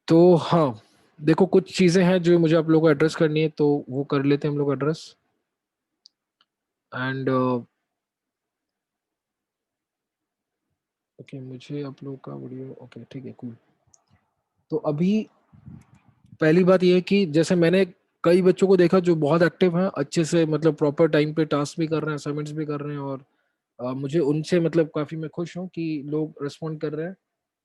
तो हाँ, देखो कुछ चीज़ें हैं जो मुझे आप लोगों को एड्रेस करनी है, तो वो कर लेते हैं हम लोग एड्रेस। एंड ओके, मुझे आप लोगों का वीडियो ओके ठीक है, कूल। तो अभी पहली बात ये है कि जैसे मैंने कई बच्चों को देखा जो बहुत एक्टिव हैं, अच्छे से मतलब प्रॉपर टाइम पे टास्क भी कर रहे हैं, असाइनमेंट्स भी कर रहे हैं, और मुझे उनसे मतलब काफ़ी मैं खुश हूँ कि लोग रिस्पॉन्ड कर रहे हैं,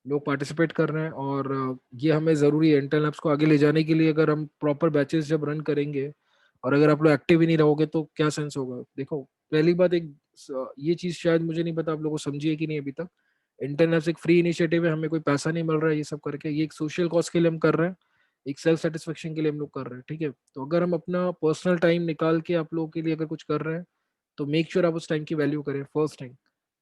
लोग पार्टिसिपेट कर रहे हैं। और ये हमें ज़रूरी है इंटरनल ऐप्स को आगे ले जाने के लिए। अगर हम प्रॉपर बैचेस जब रन करेंगे और अगर आप लोग एक्टिव ही नहीं रहोगे तो क्या सेंस होगा। देखो पहली बात, ये चीज़ शायद मुझे नहीं पता आप लोगों को समझी है कि नहीं अभी तक। इंटरनल ऐप्स एक फ्री इनिशिएटिव है, हमें कोई पैसा नहीं मिल रहा है ये सब करके, ये एक सोशल कॉज के लिए हम कर रहे हैं, एक सेल्फ सेटिस्फेक्शन के लिए हम लोग कर रहे हैं, ठीक है। तो अगर हम अपना पर्सनल टाइम निकाल के आप लोगों के लिए अगर कुछ कर रहे हैं तो मेक श्योर आप उस टाइम की वैल्यू करें, फर्स्ट टाइम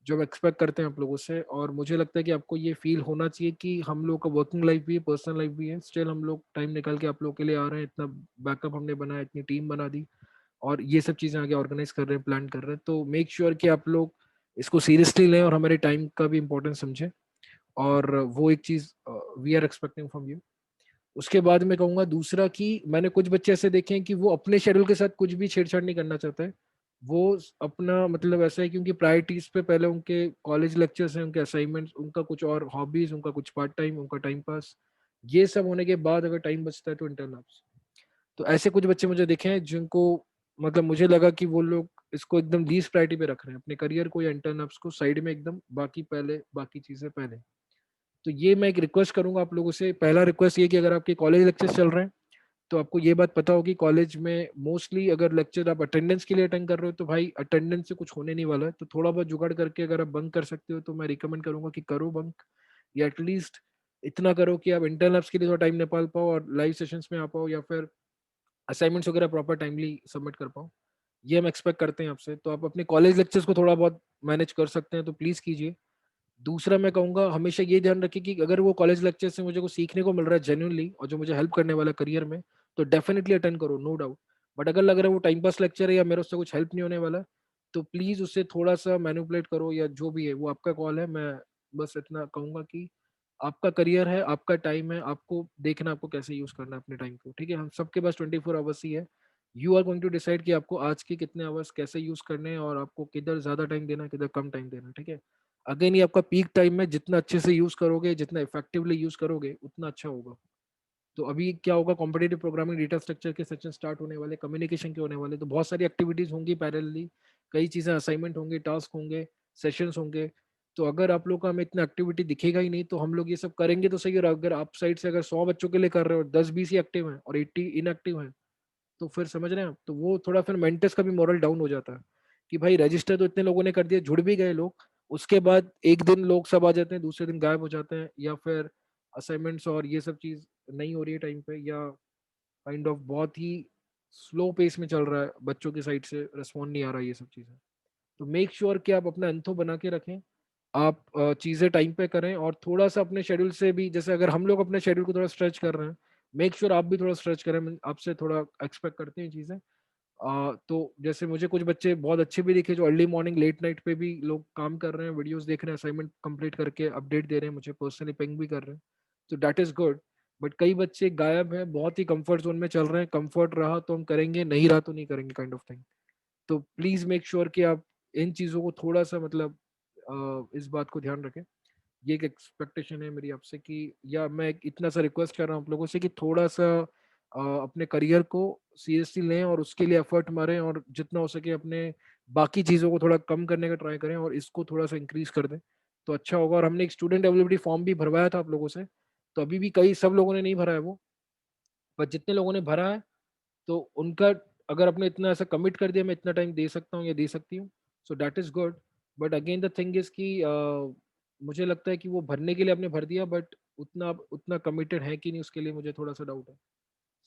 जो हम एक्सपेक्ट करते हैं आप लोगों से। और मुझे लगता है कि आपको ये फील होना चाहिए कि हम लोग का वर्किंग लाइफ भी है, पर्सनल लाइफ भी है, स्टिल हम लोग टाइम निकाल के आप लोगों के लिए आ रहे हैं, इतना बैकअप हमने बनाया, इतनी टीम बना दी और ये सब चीज़ें आगे ऑर्गेनाइज कर रहे हैं, प्लान कर रहे हैं। तो मेक श्योर कि आप लोग इसको सीरियसली लें और हमारे टाइम का भी इंपॉर्टेंस समझें। और वो एक चीज़ we are expecting from you. उसके बाद मैं कहूँगा दूसरा कि मैंने कुछ बच्चे ऐसे देखे हैं कि वो अपने शेड्यूल के साथ कुछ भी छेड़छाड़ नहीं करना चाहते हैं। वो अपना मतलब ऐसा है क्योंकि प्रायोरिटीज पे पहले उनके कॉलेज लेक्चर्स हैं, उनके असाइनमेंट्स, उनका कुछ और हॉबीज, उनका कुछ पार्ट टाइम, उनका टाइम पास, ये सब होने के बाद अगर टाइम बचता है तो इंटरनल्स। तो ऐसे कुछ बच्चे मुझे दिखे हैं जिनको मतलब मुझे लगा कि वो लोग इसको एकदम लीस्ट प्रायोरिटी पे रख रहे हैं, अपने करियर को या इंटरनल्स को साइड में एकदम, बाकी पहले, बाकी चीजें पहले। तो ये मैं एक रिक्वेस्ट करूंगा आप लोगों से। पहला रिक्वेस्ट ये कि अगर आपके कॉलेज लेक्चर्स चल रहे हैं तो आपको ये बात पता होगी कॉलेज में मोस्टली अगर लेक्चर आप अटेंडेंस के लिए अटेंड कर रहे हो तो भाई अटेंडेंस से कुछ होने नहीं वाला है। तो थोड़ा बहुत जुगाड़ करके अगर आप बंक कर सकते हो तो मैं रिकमेंड करूंगा कि करो बंक, या एटलीस्ट इतना करो कि आप इंटरनल्स के लिए थोड़ा टाइम निकाल पाओ और लाइव सेशंस में आ पाओ, या फिर असाइनमेंट्स वगैरह प्रॉपर टाइमली सबमिट कर पाओ। ये हम एक्सपेक्ट करते हैं आपसे। तो आप अपने कॉलेज लेक्चर्स को थोड़ा बहुत मैनेज कर सकते हैं तो प्लीज़ कीजिए। दूसरा मैं कहूँगा हमेशा ये ध्यान रखिए कि अगर वो कॉलेज लेक्चर से मुझे कुछ सीखने को मिल रहा है जेन्युइनली और जो मुझे हेल्प करने वाला है करियर में, तो डेफिनेटली अटेंड करो, नो डाउट। बट अगर लग रहा है वो टाइम पास लेक्चर है या मेरे उससे कुछ हेल्प नहीं होने वाला, तो प्लीज़ उससे थोड़ा सा मैनिपुलेट करो या जो भी है वो आपका कॉल है। मैं बस इतना कहूँगा कि आपका करियर है, आपका टाइम है, आपको देखना आपको कैसे यूज़ करना है अपने टाइम को, ठीक है। हम सबके पास 24 आवर्स ही है। You are going to decide कि आपको आज के कितने आवर्स कैसे यूज़ करने हैं और आपको किधर ज़्यादा टाइम देना है, किधर कम टाइम देना है, ठीक है। अगेन ये आपका पीक टाइम में जितना अच्छे से यूज करोगे, जितना इफेक्टिवली यूज करोगे उतना अच्छा होगा। तो अभी क्या होगा, कॉम्पिटेटिव प्रोग्रामिंग, डेटा स्ट्रक्चर के सेक्शन स्टार्ट होने वाले, कम्युनिकेशन के होने वाले, तो बहुत सारी एक्टिविटीज होंगी पैरेलली, कई चीजें असाइनमेंट होंगे, टास्क होंगे, सेशंस होंगे। तो अगर आप लोग का हमें इतना एक्टिविटी दिखेगा ही नहीं तो हम लोग ये सब करेंगे तो सही। और अगर आप साइड से अगर 100 बच्चों के लिए कर रहे हो और 10-20 ही एक्टिव हैं और 80 इनएक्टिव हैं, तो फिर समझ रहे हैं आप, तो वो थोड़ा फिर मेंटर्स का भी मोरल डाउन हो जाता है कि भाई रजिस्टर तो इतने लोगों ने कर दिया, जुड़ भी गए लोग, उसके बाद एक दिन लोग सब आ जाते हैं, दूसरे दिन गायब हो जाते हैं, या फिर असाइनमेंट्स और ये सब चीज नहीं हो रही है टाइम पे, या काइंड ऑफ बहुत ही स्लो पेस में चल रहा है, बच्चों की साइड से रिस्पॉन्ड नहीं आ रहा है, ये सब चीजें। तो मेक श्योर कि आप अपना अंथो बना के रखें, आप चीज़ें टाइम पे करें और थोड़ा सा अपने शेड्यूल से भी, जैसे अगर हम लोग अपने शेड्यूल को थोड़ा स्ट्रेच कर रहे हैं, मेक श्योर आप भी थोड़ा स्ट्रेच करें। आपसे थोड़ा एक्सपेक्ट करते हैं चीज़ें। तो जैसे मुझे कुछ बच्चे बहुत अच्छे भी दिखे जो अर्ली मॉर्निंग लेट नाइट पे भी लोग काम कर रहे हैं, वीडियोस देख रहे हैं, असाइनमेंट कंप्लीट करके अपडेट दे रहे हैं, मुझे पर्सनली पिंग भी कर रहे हैं, तो दैट इज गुड। बट कई बच्चे गायब हैं, बहुत ही कंफर्ट जोन में चल रहे हैं, कंफर्ट रहा तो हम करेंगे, नहीं रहा तो नहीं करेंगे, काइंड ऑफ थिंग। तो प्लीज मेक श्योर कि आप इन चीज़ों को थोड़ा सा मतलब इस बात को ध्यान रखें। ये एक एक्सपेक्टेशन है मेरी आपसे कि, या मैं इतना सा रिक्वेस्ट कर रहा हूँ आप लोगों से कि थोड़ा सा अपने करियर को सीरियसली लें और उसके लिए एफर्ट मारें, और जितना हो सके अपने बाकी चीज़ों को थोड़ा कम करने का ट्राई करें और इसको थोड़ा सा इंक्रीज कर दें तो अच्छा होगा। और हमने एक स्टूडेंट अवेलेबिलिटी फॉर्म भी भरवाया था आप लोगों से, तो अभी भी कई सब लोगों ने नहीं भरा है वो, पर जितने लोगों ने भरा है तो उनका, अगर आपने इतना ऐसा कमिट कर दिया मैं इतना टाइम दे सकता हूँ या दे सकती हूँ, so that is good. But again the thing is कि मुझे लगता है कि वो भरने के लिए आपने भर दिया, बट उतना उतना कमिटेड है कि नहीं उसके लिए मुझे थोड़ा सा डाउट है।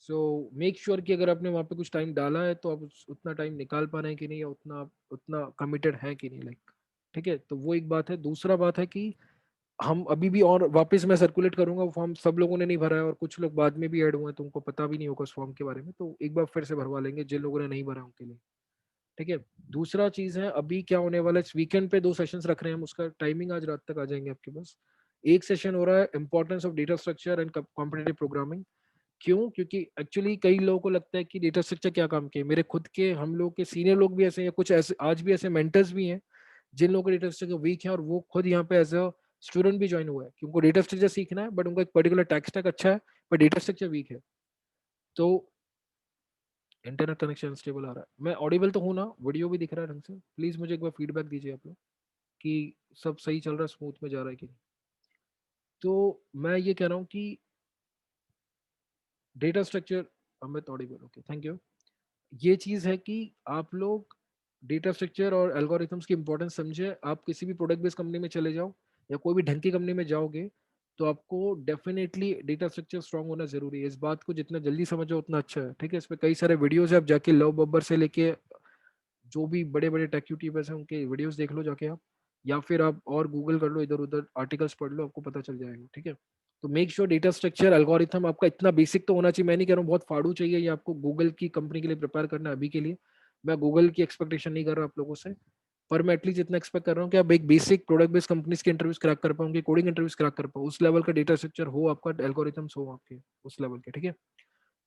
सो मेक श्योर कि अगर आपने वहाँ पे कुछ टाइम डाला है तो आप उतना टाइम निकाल पा रहे हैं कि नहीं, या उतना उतना कमिटेड है कि नहीं, लाइक, ठीक है। तो वो एक बात है। दूसरा बात है कि हम अभी भी, और वापस मैं सर्कुलेट करूंगा वो फॉर्म, सब लोगों ने नहीं भरा है और कुछ लोग बाद में भी ऐड हुए हैं तो उनको पता भी नहीं होगा उस फॉर्म के बारे में, तो एक बार फिर से भरवा लेंगे जिन लोगों ने नहीं भरा है उनके लिए, ठीक है। दूसरा चीज है, अभी क्या होने वाला है, इस वीकेंड पे 2 सेशंस रख रहे हैं हम, उसका टाइमिंग आज रात तक आ जाएंगे आपके पास। एक सेशन हो रहा है importance of data structure and competitive programming. क्यों? क्योंकि एक्चुअली कई लोगों को लगता है कि डेटा स्ट्रक्चर क्या काम के, मेरे खुद के हम लोग के सीनियर लोग भी ऐसे हैं, कुछ ऐसे आज भी ऐसे मेंटर्स भी हैं जिन लोगों को डेटा स्ट्रक्चर वीक है, और वो खुद यहाँ पे एज अ स्टूडेंट भी ज्वाइन हुआ है, क्योंकि उनको डेटा स्ट्रक्चर सीखना है, बट उनका एक पर्टिकुलर टेक स्टैक अच्छा है, पर डेटा स्ट्रक्चर वीक है। तो इंटरनेट कनेक्शन स्टेबल आ रहा है, मैं ऑडिबल तो हूँ ना, वीडियो भी दिख रहा है ढंग से? प्लीज मुझे एक बार फीडबैक दीजिए आप लोग कि सब सही चल रहा है, स्मूथ में जा रहा है कि नहीं। तो मैं ये कह रहा हूँ कि data structure, Amit Audible, okay thank you. ये चीज़ है कि आप लोग डेटा स्ट्रक्चर और एल्गोरिथम्स की इंपॉर्टेंस समझे। आप किसी भी प्रोडक्ट बेस्ड कंपनी में चले जाओ या कोई भी ढंग की कंपनी में जाओगे, तो आपको डेफिनेटली डेटा स्ट्रक्चर स्ट्रांग होना जरूरी है। इस बात को जितना जल्दी समझो उतना अच्छा है, ठीक है? इस पे कई सारे वीडियोस है, आप जाके लव बब्बर से लेके जो भी बड़े बड़े टेक यूट्यूबर्स हैं उनके वीडियोस देख लो जाके आप, या फिर आप और गूगल कर लो, इधर उधर आर्टिकल्स पढ़ लो, आपको पता चल जाएगा, ठीक है? तो make sure data structure algorithm आपका इतना बेसिक तो होना चाहिए। मैं नहीं कह रहा हूँ बहुत फाड़ू चाहिए, ये आपको गूगल की कंपनी के लिए प्रिपेयर करना है अभी के लिए। मैं गूगल की एक्सपेक्टेशन नहीं कर रहा आप लोगों से, पर मैं एटलीस्ट इतना एक्सपेक्ट कर रहा हूँ कि आप एक बेसिक प्रोडक्ट बेस्ड कंपनीज के इंटरव्यूज क्रैक कर पाओगे, कोडिंग इंटरव्यूज क्रैक कर पाओ, उस लेवल का डेटा स्ट्रक्चर हो आपका, एल्गोरिथम्स हो आपके उस लेवल के, ठीक है?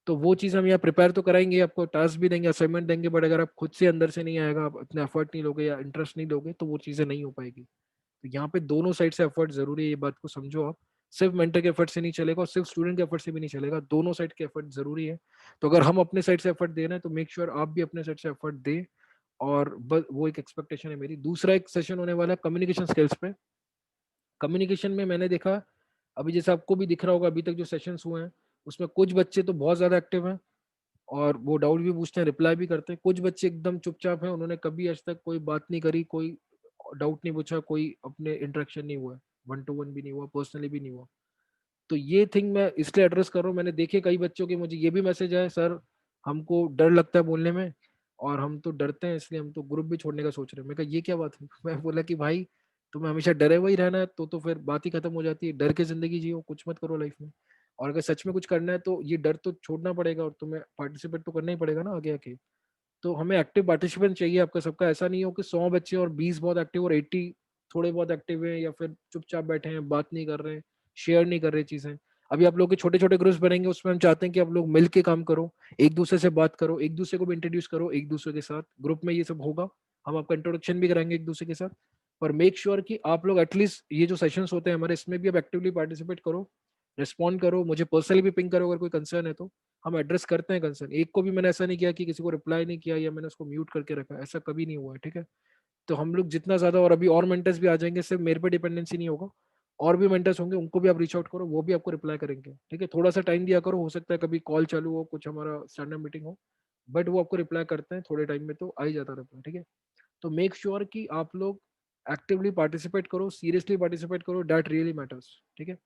तो वो चीज़ हम यहाँ प्रिपेयर तो कराएंगे, आपको टास्क भी देंगे, असाइनमेंट देंगे, बट अगर आप खुद से अंदर से नहीं आएगा, आप इतना एफर्ट नहीं लोगे या इंटरेस्ट नहीं लोगे, तो वो चीज़ें नहीं हो पाएगी। तो यहाँ पे दोनों साइड से एफर्ट जरूरी है, ये बात को समझो आप। सिर्फ मेंटर के एफर्ट से नहीं चलेगा और सिर्फ स्टूडेंट के एफर्ट से भी नहीं चलेगा, दोनों साइड के एफर्ट जरूरी है। तो अगर हम अपने साइड से एफर्ट दे रहे हैं तो मेक श्योर आप भी अपने साइड से एफर्ट दे। और बस वो एक एक्सपेक्टेशन है मेरी। दूसरा एक सेशन होने वाला है कम्युनिकेशन स्किल्स पे। कम्युनिकेशन में मैंने देखा, अभी जैसे आपको भी दिख रहा होगा, अभी तक जो सेशंस हुए हैं उसमें कुछ बच्चे तो बहुत ज्यादा एक्टिव हैं और वो डाउट भी पूछते हैं, रिप्लाई भी करते हैं। कुछ बच्चे एकदम चुपचाप हैं, उन्होंने कभी आज तक कोई बात नहीं करी, कोई डाउट नहीं पूछा, कोई अपने इंटरेक्शन नहीं हुआ, वन टू वन भी नहीं हुआ, पर्सनली भी नहीं हुआ। तो ये थिंग मैं इसलिए एड्रेस कर रहा हूँ, मैंने देखे कई बच्चों के, मुझे ये भी मैसेज आया, सर हमको डर लगता है बोलने में, और हम तो डरते हैं इसलिए हम तो ग्रुप भी छोड़ने का सोच रहे हैं। मैं कहा ये क्या बात है? मैं बोला कि भाई तुम्हें हमेशा डरे हुए ही रहना है तो फिर बात ही खत्म हो जाती है। डर के जिंदगी जियो, कुछ मत करो लाइफ में। और अगर सच में कुछ करना है तो ये डर तो छोड़ना पड़ेगा और तुम्हें पार्टिसिपेट तो करना ही पड़ेगा ना आगे आके। तो हमें एक्टिव पार्टिसिपेंट चाहिए आपका सबका। ऐसा नहीं हो कि 100 बच्चे और 20 बहुत एक्टिव और 80 थोड़े बहुत एक्टिव हैं, या फिर चुपचाप बैठे हैं, बात नहीं कर रहे हैं, शेयर नहीं कर रहे चीजें। अभी आप लोग के छोटे छोटे ग्रुप्स बनेंगे, उसमें हम चाहते हैं कि आप लोग मिल के काम करो, एक दूसरे से बात करो, एक दूसरे को भी इंट्रोड्यूस करो एक दूसरे के साथ। ग्रुप में ये सब होगा, हम आपका इंट्रोडक्शन भी कराएंगे एक दूसरे के साथ। पर मेक श्योर कि आप लोग एटलीस्ट ये जो सेशंस होते हैं हमारे, इसमें भी आप एक्टिवली पार्टिसिपेट करो, रिस्पॉन्ड करो, मुझे पर्सनली भी पिंग करो अगर कोई कंसर्न है तो। हम एड्रेस करते हैं कंसर्न। एक को भी मैंने ऐसा नहीं किया कि किसी को रिप्लाई नहीं किया या मैंने उसको म्यूट करके रखा, ऐसा कभी नहीं हुआ है, ठीक है? तो हम लोग जितना ज्यादा, और अभी और मेंटर्स भी आ जाएंगे, सिर्फ मेरे पे डिपेंडेंसी नहीं होगा, और भी मेंटर्स होंगे, उनको भी आप रीच आउट करो, वो भी आपको रिप्लाई करेंगे, ठीक है? थोड़ा सा टाइम दिया करो, हो सकता है कभी कॉल चालू हो, कुछ हमारा स्टैंड अप मीटिंग हो, बट वो आपको रिप्लाई करते हैं थोड़े टाइम में, तो आ ही जाता रिप्लाई, ठीक है? तो मेक श्योर कि आप लोग एक्टिवली पार्टिसिपेट करो, सीरियसली पार्टिसिपेट करो, दैट रियली मैटर्स, ठीक है?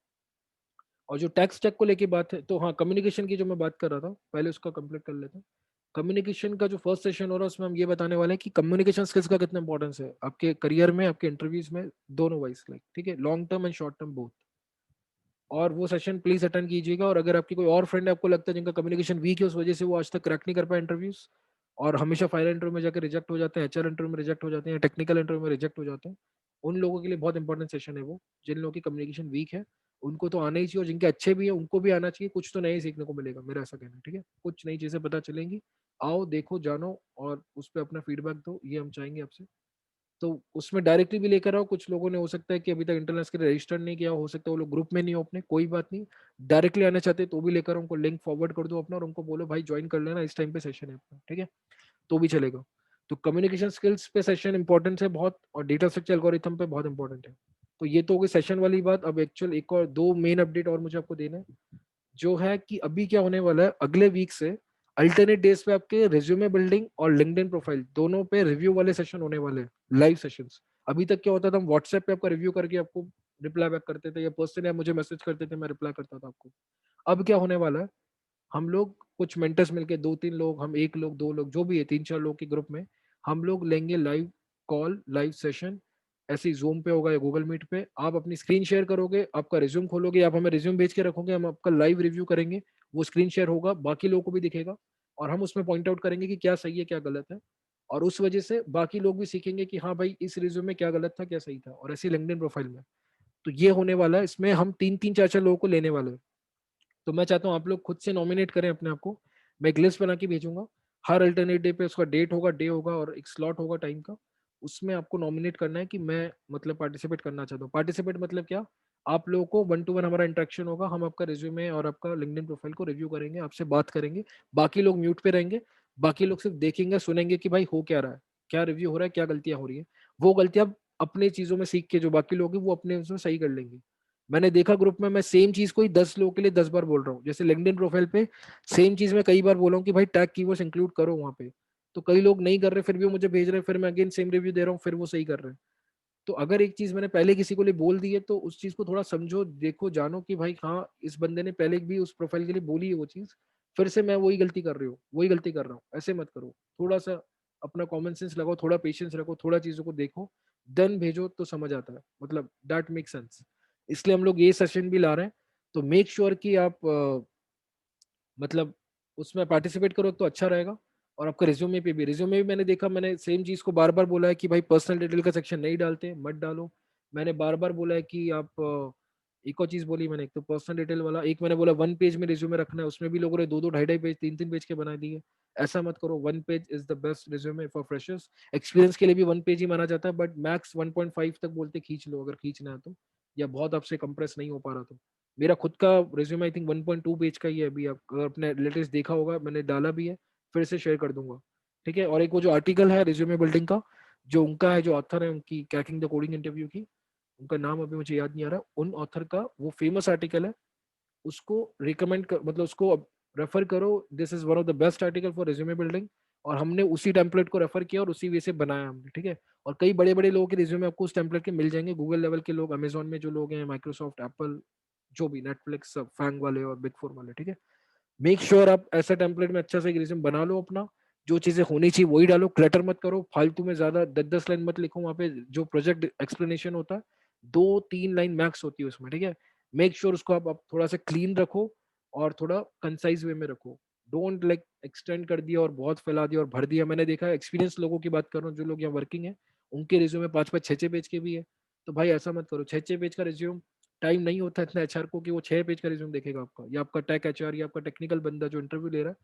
और जो टैक्स चेक को लेके बात है, तो हाँ, कम्युनिकेशन की जो मैं बात कर रहा था, पहले उसका कंप्लीट कर लेता हूँ। कम्युनिकेशन का जो फर्स्ट सेशन हो रहा है उसमें हम ये बताने वाले हैं कि कम्युनिकेशन स्किल्स का कितना इंपॉर्टेंस है आपके करियर में, आपके इंटरव्यूज में, दोनों वाइज, लाइक, ठीक है? Long term and short term both. और वो सेशन प्लीज अटेंड कीजिएगा। और अगर आपकी कोई और फ्रेंड आपको लगता है जिनका कम्युनिकेशन वीक है, उस वजह से वो आज तक क्रैक नहीं कर पाए इंटरव्यूज, और हमेशा फाइनल इंटरव्यू में जाकर रिजेक्ट हो जाते हैं, एचआर इंटरव्यू में रिजेक्ट हो जाते हैं, टेक्निकल इंटरव्यू में रिजेक्ट हो जाते हैं, उन लोगों के लिए बहुत इंपॉर्टेंट सेशन है वो। जिन लोगों की कम्युनिकेशन वीक है उनको तो आना ही चाहिए, और जिनके अच्छे भी है उनको भी आना चाहिए। कुछ तो नए सीखने को मिलेगा, मेरा ऐसा कहना है, ठीक है? कुछ नई चीजें पता चलेंगी। आओ, देखो, जानो, और उस पर अपना फीडबैक दो, ये हम चाहेंगे आपसे। तो उसमें डायरेक्टली भी लेकर आओ। कुछ लोगों ने हो सकता है कि अभी तक इंटरनेट के लिए रजिस्टर नहीं किया, हो सकता है वो लोग ग्रुप में नहीं हो अपने, कोई बात नहीं। डायरेक्टली आना चाहते तो भी लेकर उनको लिंक फॉरवर्ड कर दो अपना, और उनको बोलो भाई ज्वाइन कर लेना, इस टाइम पे सेशन है अपना, ठीक है? तो भी चलेगा। तो कम्युनिकेशन स्किल्स पे सेशन इंपॉर्टेंट है बहुत, और डेटा स्ट्रक्चर एल्गोरिथम पे बहुत इंपॉर्टेंट है। तो ये तो हो गई सेशन वाली बात। अब एक्चुअल एक और दो मेन अपडेट और मुझे आपको देना है, जो है कि अभी क्या होने वाला है, अगले वीक से अल्टरनेट डेज पे आपके रिज्यूमे बिल्डिंग और लिंक्डइन प्रोफाइल दोनों पे रिव्यू वाले सेशन होने वाले हैं, लाइव सेशंस। अभी तक क्या होता था, हम व्हाट्सएप पे आपका रिव्यू करके आपको रिप्लाई बैक करते थे, या पर्सनली आप मुझे मैसेज करते थे, मैं रिप्लाई करता था आपको। अब क्या होने वाला है, हम लोग कुछ मेंटर्स मिलके, दो तीन लोग, हम एक लोग, दो लोग, जो भी है, तीन चार लोग के ग्रुप में हम लोग लेंगे लाइव कॉल, लाइव सेशन। ऐसे ही जूम पे होगा या गूगल मीट पे। आप अपनी स्क्रीन शेयर करोगे, आपका रिज्यूम खोलोगे, आप हमें रिज्यूम भेज के रखोगे, हम आपका लाइव रिव्यू करेंगे। वो स्क्रीन शेयर होगा, बाकी लोगों को भी दिखेगा, और हम उसमें पॉइंट आउट करेंगे कि क्या सही है क्या गलत है। और उस वजह से बाकी लोग भी सीखेंगे कि हाँ भाई, इस रिज्यूम में क्या गलत था क्या सही था, और ऐसी लिंक्डइन प्रोफाइल में। तो ये होने वाला है, इसमें हम 3-3 4-4 लोगों को लेने वाले हैं। तो मैं चाहता हूँ आप लोग खुद से नॉमिनेट करें अपने आप को। मैं एक लिस्ट बना के भेजूंगा, हर अल्टरनेट डे पे उसका डेट होगा, डे होगा और एक स्लॉट होगा टाइम का। उसमें आपको नॉमिनेट करना है कि मैं मतलब पार्टिसिपेट करना चाहता हूँ। पार्टिसिपेट मतलब क्या, आप लोगों को 1 to 1 हमारा इंटरेक्शन होगा, हम आपका रिज्यूमे और आपका लिंक्डइन प्रोफाइल को रिव्यू करेंगे, आपसे बात करेंगे। बाकी लोग म्यूट पे रहेंगे, बाकी लोग सिर्फ देखेंगे सुनेंगे कि भाई हो क्या रहा है, क्या रिव्यू हो रहा है, क्या गलतियां हो रही है। वो गलतियां अपने चीजों में सीख के जो बाकी लोग हैं वो अपने उसमें सही कर लेंगे। मैंने देखा ग्रुप में मैं सेम चीज को ही 10 लोगों के लिए 10 बार बोल रहा हूँ। जैसे लिंक्डइन प्रोफाइल पे सेम चीज मैं कई बार बोला हूँ कि भाई टैग कीवर्ड्स इंक्लूड करो वहां पे, तो कई लोग नहीं कर रहे, फिर भी वो मुझे भेज रहे हैं, फिर मैं अगेन सेम रिव्यू दे रहा हूँ, फिर वो सही कर रहे हैं। तो अगर एक चीज मैंने पहले किसी को लिए बोल दी है तो उस चीज को थोड़ा समझो, देखो, जानो कि भाई हाँ इस बंदे ने पहले भी उस प्रोफाइल के लिए बोली है वो चीज, फिर से मैं वही गलती कर रही हूँ, वही गलती कर रहा हूँ, ऐसे मत करो। थोड़ा सा अपना कॉमन सेंस लगाओ, थोड़ा पेशेंस रखो, थोड़ा चीजों को देखो, देन भेजो तो समझ आता है, मतलब दैट मेक सेंस। इसलिए हम लोग ये सेशन भी ला रहे हैं। तो मेक श्योर कि आप मतलब उसमें पार्टिसिपेट करो तो अच्छा रहेगा। और आपका रिज्यूमे पे भी, रिज्यूमे भी मैंने देखा, मैंने सेम चीज को बार बार बोला है कि भाई पर्सनल डिटेल का सेक्शन नहीं डालते, मत डालो। मैंने बार बार बोला है कि आप एक और चीज बोली मैंने, एक तो पर्सनल डिटेल वाला, एक मैंने बोला 1 पेज में रिज्यूमे रखना है, उसमें भी लोगों ने 2-2 2.5 पेज 3-3 पेज के बना दिए। ऐसा मत करो, 1 page is the best resume for freshers. Experience के लिए भी 1 पेज ही माना जाता है, बट मैक्स 1.5 तक बोलते खींच लो अगर खींचना है तो, या बहुत आपसे कंप्रेस नहीं हो पा रहा तो। मेरा खुद का रिज्यूमे आई थिंक 1.2 पेज का ही है अभी, आप अगर अपने लेटेस्ट देखा होगा मैंने डाला भी है, फिर से शेयर कर दूंगा। ठीक है, और एक वो जो आर्टिकल है रिज्यूमे बिल्डिंग का, जो उनका है, जो ऑथर है उनकी क्रैकिंग द कोडिंग इंटरव्यू की, उनका नाम अभी मुझे याद नहीं आ रहा, उन ऑथर का वो फेमस आर्टिकल है, उसको रिकमेंड कर, मतलब उसको रेफर करो, this is one of the best article for resume building. और हमने उसी टेम्पलेट को रेफर किया और उसी वे से बनाया हमने, ठीक है। और कई बड़े बड़े लोगों के रिज्यूमे आपको उस टेम्पलेट के मिल जाएंगे, गूगल लेवल के लोग, अमेजोन में जो लोग हैं, माइक्रोसॉफ्ट, एप्पल, जो भी, नेटफ्लिक्स, सब फैंग वाले और बिग फोर वाले, ठीक है। मेक श्योर आप ऐसा टेम्पलेट में अच्छा सा एक रिज्यूम बना लो अपना, जो चीजें होनी चाहिए वही डालो, क्लटर मत करो, फालतू में ज्यादा 10-10 लाइन मत लिखो वहां पे। जो प्रोजेक्ट एक्सप्लेनेशन होता है 2-3 लाइन मैक्स होती है उसमें, ठीक है। मेक श्योर उसको आप थोड़ा सा क्लीन रखो और थोड़ा कंसाइज वे में रखो। डोंट लाइक एक्सटेंड कर दिया और बहुत फैला दिया और भर दिया। मैंने देखा है, एक्सपीरियंस लोगों की बात कर रहा हूँ, जो लोग यहाँ वर्किंग है, उनके रिज्यूमे 5-5 6-6 पेज के भी है। तो भाई ऐसा मत करो, 6-6 पेज का रिज्यूम, टाइम नहीं होता इतना एचआर को कि वो 6 पेज का रिज्यूम देखेगा आपका, या आपका टेक एचआर या आपका टेक्निकल बंदा जो इंटरव्यू ले रहा है,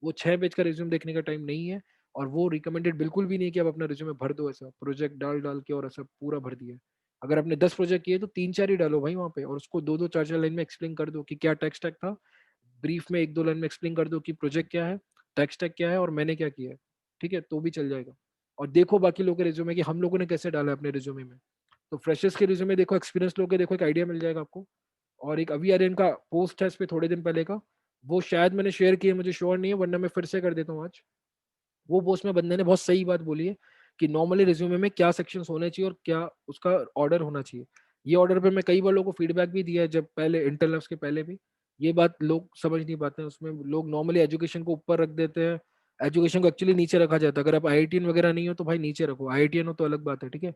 वो 6 पेज का रिज्यूम देखने का टाइम नहीं है। और वो रिकमेंडेड बिल्कुल भी नहीं है कि आप अपना रिज्यूमे भर दो ऐसा प्रोजेक्ट डाल डाल के और ऐसा पूरा भर दिया। अगर आपने 10 प्रोजेक्ट किए तो 3-4 ही डालो भाई वहाँ पे, और उसको 2-2 4-4 लाइन में एक्सप्लेन कर दो कि क्या टेक स्टैक था। ब्रीफ में 1-2 लाइन में एक्सप्लेन कर दो कि प्रोजेक्ट क्या है, टेक स्टैक क्या है और मैंने क्या किया है, ठीक है, तो भी चल जाएगा। और देखो बाकी लोगों के रिज्यूमे कि हम लोगों ने कैसे डाला है अपने रिज्यूमे में। तो फ्रेशर्स के रिज्यूमे देखो, एक्सपीरियंस लोगों के देखो, एक आइडिया मिल जाएगा आपको। और एक अभी आर्यन का पोस्ट है इस पे थोड़े दिन पहले का, वो शायद मैंने शेयर किया, मुझे श्योर नहीं है, वरना मैं फिर से कर देता हूँ आज। वो पोस्ट में बंदे ने बहुत सही बात बोली है कि नॉर्मली रिज्यूमे में क्या सेक्शंस होने चाहिए और क्या उसका ऑर्डर होना चाहिए। ये ऑर्डर पे मैं कई बार लोगों को फीडबैक भी दिया है, जब पहले इंटरनल्स के पहले भी। ये बात लोग समझ नहीं पाते हैं, उसमें लोग नॉर्मली एजुकेशन को ऊपर रख देते हैं, एजुकेशन को एक्चुअली नीचे रखा जाता है। अगर आप आईआईटीएन वगैरह नहीं हो तो भाई नीचे रखो, आईआईटीएन हो तो अलग बात है, ठीक है,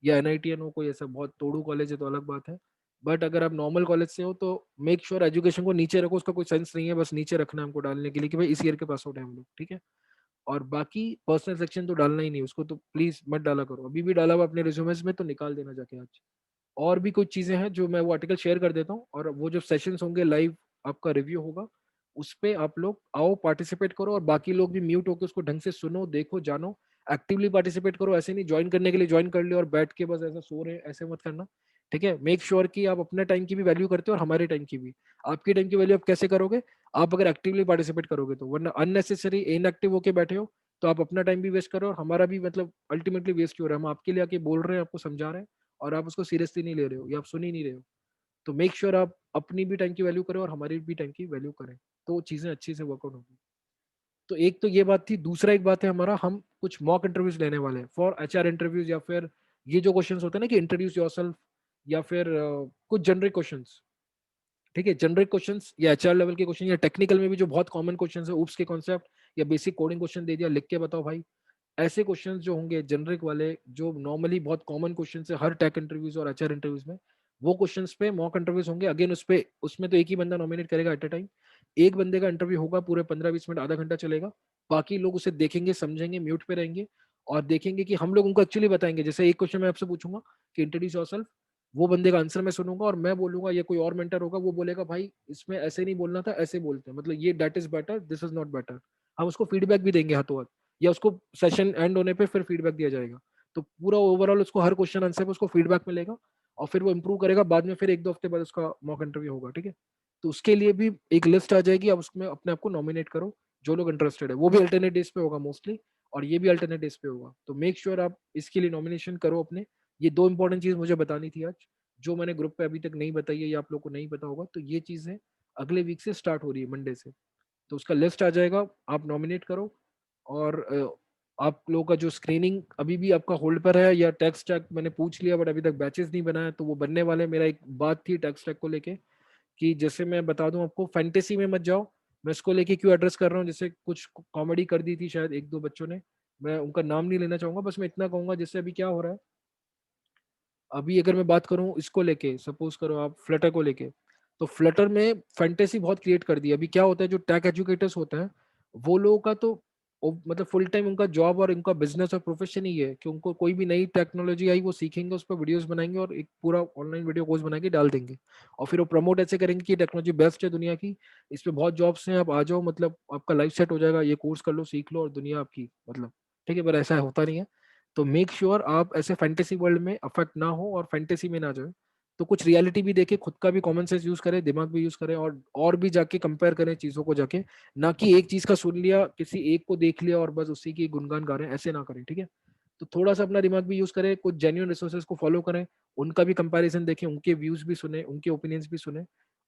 या एनआईटीएन हो, कोई ऐसा बहुत तोड़ू कॉलेज है तो अलग बात है। बट अगर आप नॉर्मल कॉलेज से हो तो मेक श्योर एजुकेशन को नीचे रखो, उसका कोई सेंस नहीं है, बस नीचे रखना है हमको डालने के लिए कि भाई इस ईयर के पास आउट है हम लोग, ठीक है। और बाकी पर्सनल सेक्शन तो डालना ही नहीं, उसको तो प्लीज मत डाला करो, अभी भी डाला हुआ अपने रिज्यूमेस में तो निकाल देना जाके आज। और भी कुछ चीजें हैं जो मैं वो आर्टिकल शेयर कर देता हूँ, और वो जो सेशंस होंगे लाइव, आपका रिव्यू होगा, उस पे आप लोग आओ, पार्टिसिपेट करो, और बाकी लोग भी म्यूट होकर उसको ढंग से सुनो, देखो, जानो, एक्टिवली पार्टिसिपेट करो। ऐसे नहीं ज्वाइन करने के लिए ज्वाइन कर लियो और बैठ के बस ऐसा सो रहे हैं, ऐसे मत करना, ठीक है। मेक श्योर कि आप अपने टाइम की भी वैल्यू करते हो और हमारे टाइम की भी। आपकी टाइम की वैल्यू आप कैसे करोगे, आप अगर एक्टिवली पार्टिसिपेट करोगे तो, वरना अननेसेसरी इनएक्टिव होके बैठे हो तो आप अपना टाइम भी वेस्ट करो और हमारा भी, मतलब अल्टीमेटली वेस्ट हो रहा है। हम आपके लिए आके बोल रहे हैं, आपको समझा रहे हैं, और आप उसको सीरियसली नहीं ले रहे हो या आप सुन ही नहीं रहे हो। तो मेक श्योर आप अपनी भी टाइम की वैल्यू करें और हमारी भी टाइम की वैल्यू करें, तो चीजें अच्छी से वर्कआउट होगी। तो एक तो ये बात थी। दूसरा एक बात है हमारा, हम कुछ मॉक इंटरव्यूज लेने वाले हैं फॉर एचआर इंटरव्यूज, या फिर ये जो क्वेश्चंस होते हैं ना कि इंट्रोड्यूस योरसेल्फ, या फिर कुछ जनरिक क्वेश्चंस, ठीक है, जनरिक क्वेश्चंस या एचआर लेवल के क्वेश्चन, या टेक्निकल में भी जो बहुत कॉमन क्वेश्चंस है, ऊप्स के कॉन्सेप्ट या बेसिक कोडिंग क्वेश्चन दे दिया, लिख के बताओ भाई। ऐसे क्वेश्चंस जो होंगे जनरिक वाले, जो नॉर्मली बहुत कॉमन क्वेश्चंस है हर टेक इंटरव्यूज और एचआर इंटरव्यूज में, वो क्वेश्चंस पे मॉक इंटरव्यूज होंगे। अगेन उस पे, उसमें तो एक ही बंदा नॉमिनेट करेगा एट अ टाइम। एक बंदे का इंटरव्यू होगा, पूरे 15-20 मिनट, आधा घंटा चलेगा। बाकी लोग उसे देखेंगे, समझेंगे, म्यूट पे रहेंगे और देखेंगे कि हम लोग उनको एक्चुअली बताएंगे। जैसे एक क्वेश्चन मैं आपसे पूछूंगा कि इंट्रोड्यूस योरसेल्फ, वो बंदे का आंसर मैं सुनूंगा और मैं बोलूंगा, या कोई और मेंटर होगा वो बोलेगा भाई इसमें ऐसे नहीं बोलना था, ऐसे बोलते हैं, मतलब ये that is better, this is not better. हम उसको फीडबैक भी देंगे हाथों हाथ, या उसको सेशन एंड होने पे फिर फीडबैक दिया जाएगा। तो पूरा ओवरऑल उसको हर क्वेश्चन आंसर पे उसको फीडबैक मिलेगा, और फिर वो इम्प्रूव करेगा, बाद में फिर 1-2 हफ्ते बाद उसका मॉक इंटरव्यू होगा, ठीक है। तो उसके लिए भी एक लिस्ट आ जाएगी, आप उसमें अपने आप को नॉमिनेट करो जो लोग इंटरेस्टेड है, वो भी अल्टरनेट डेज पे होगा मोस्टली, और ये भी अल्टरनेट डेज पे होगा। तो मेक श्योर आप इसके लिए नॉमिनेशन करो अपने। ये 2 इंपॉर्टेंट चीज मुझे बतानी थी आज, जो मैंने ग्रुप पे अभी तक नहीं बताई है या आप लोग को नहीं पता होगा, तो ये चीजें अगले वीक से स्टार्ट हो रही है, मंडे से। तो उसका लिस्ट आ जाएगा, आप नॉमिनेट करो। और आप लोगों का जो स्क्रीनिंग अभी भी आपका होल्ड पर है, या टैक्स टैक मैंने पूछ लिया बट अभी तक बैचेस नहीं बनाया, तो वो बनने वाले हैं। मेरा एक बात थी टैक्स टैक को लेके, कि जैसे मैं बता दूं आपको, फैंटेसी में मत जाओ। मैं इसको लेके क्यों एड्रेस कर रहा हूँ, जैसे कुछ कॉमेडी कर दी थी शायद 1-2 बच्चों ने, मैं उनका नाम नहीं लेना चाहूंगा, बस मैं इतना कहूंगा, जैसे अभी क्या हो रहा है, अभी अगर मैं बात करूं इसको लेके, सपोज करो आप फ्लटर को लेके, तो फ्लटर में फैंटेसी बहुत क्रिएट कर दी है। अभी क्या होता है, जो टेक एजुकेटर्स होते हैं वो लोगों का तो मतलब फुल टाइम उनका जॉब और उनका बिजनेस और प्रोफेशन ही है कि उनको कोई भी नई टेक्नोलॉजी आई वो सीखेंगे, उस पर वीडियोस बनाएंगे और एक पूरा ऑनलाइन वीडियो कोर्स बना के डाल देंगे, और फिर वो प्रमोट ऐसे करेंगे कि टेक्नोलॉजी बेस्ट है दुनिया की, इस पे बहुत जॉब्स हैं, आप आ जाओ, मतलब आपका लाइफ सेट हो जाएगा, ये कोर्स कर लो, सीख लो और दुनिया आपकी, मतलब ठीक है। पर ऐसा होता नहीं है। तो मेक श्योर आप ऐसे फैंटेसी वर्ल्ड में अफेक्ट ना हो और फैंटेसी में ना जाए। तो कुछ रियलिटी भी देखे, खुद का भी कॉमन सेंस यूज करें, दिमाग भी यूज करें, और भी जाके कंपेयर करें चीजों को जाके, ना कि एक चीज का सुन लिया, किसी एक को देख लिया और बस उसी की गुणगान गा रहे हैं, ऐसे ना करें, ठीक है। तो थोड़ा सा अपना दिमाग भी यूज करें, कुछ जेन्युइन रिसोर्सेज को फॉलो करें, उनका भी कंपैरिजन देखें, उनके व्यूज भी सुने, उनके ओपिनियंस भी सुने,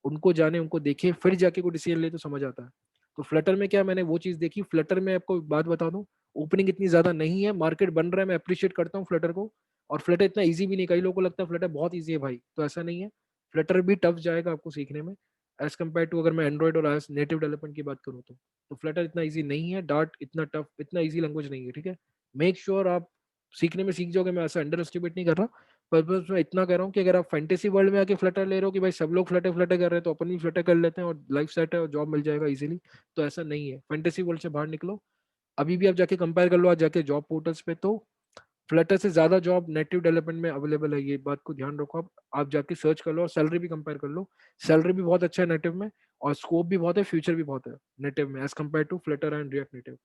उनको जाने, उनको देखें, फिर जाके कोई डिसीजन ले तो समझ आता है। तो फ्लटर में क्या मैंने वो चीज देखी, फ्लटर में आपको एक बात बता दूं, ओपनिंग इतनी ज्यादा नहीं है, मार्केट बन रहा है, मैं अप्रिशिएट करता हूँ फ्लटर को। और फ्लटर इतना ईजी भी नहीं, कई लोगों को लगता है फ्लटर बहुत ईजी है भाई, तो ऐसा नहीं है। फ्लटर भी टफ जाएगा आपको सीखने में, एज कम्पेयर टू अगर मैं एंड्रॉइड और आईओएस नेटिव डेवलपमेंट की बात करूँ तो फ्लटर इतना ईजी नहीं है, डार्ट इतना टफ, इतना ईजी लैंग्वेज नहीं है, ठीक है। मेक श्योर आप सीखने में सीख जाओगे, मैं ऐसा अंडर एस्टिमेट नहीं कर रहा, पर बस मैं इतना कह रहा हूँ कि अगर आप फैंटेसी वर्ल्ड में आके फ्लटर ले रहे हो कि भाई सब लोग फ्लटर फ्लटर कर रहे हैं तो अपन भी फ्लटर कर लेते हैं और लाइफ सेट है और जॉब मिल जाएगा इजीली, तो ऐसा नहीं है। फैंटेसी वर्ल्ड से बाहर निकलो। अभी भी आप जाके कंपेयर कर लो, आज जाके जॉब पोर्टल्स पे, तो फ्लटर से ज्यादा जॉब नेटिव डेवलपमेंट में अवेलेबल है, ये बात को ध्यान रखो। आप जाके सर्च कर लो और सैलरी भी कंपेयर कर लो। सैलरी भी बहुत अच्छा है नेटिव में, और स्कोप भी बहुत है, फ्यूचर भी बहुत है नेटिव में as compare to flutter and react native.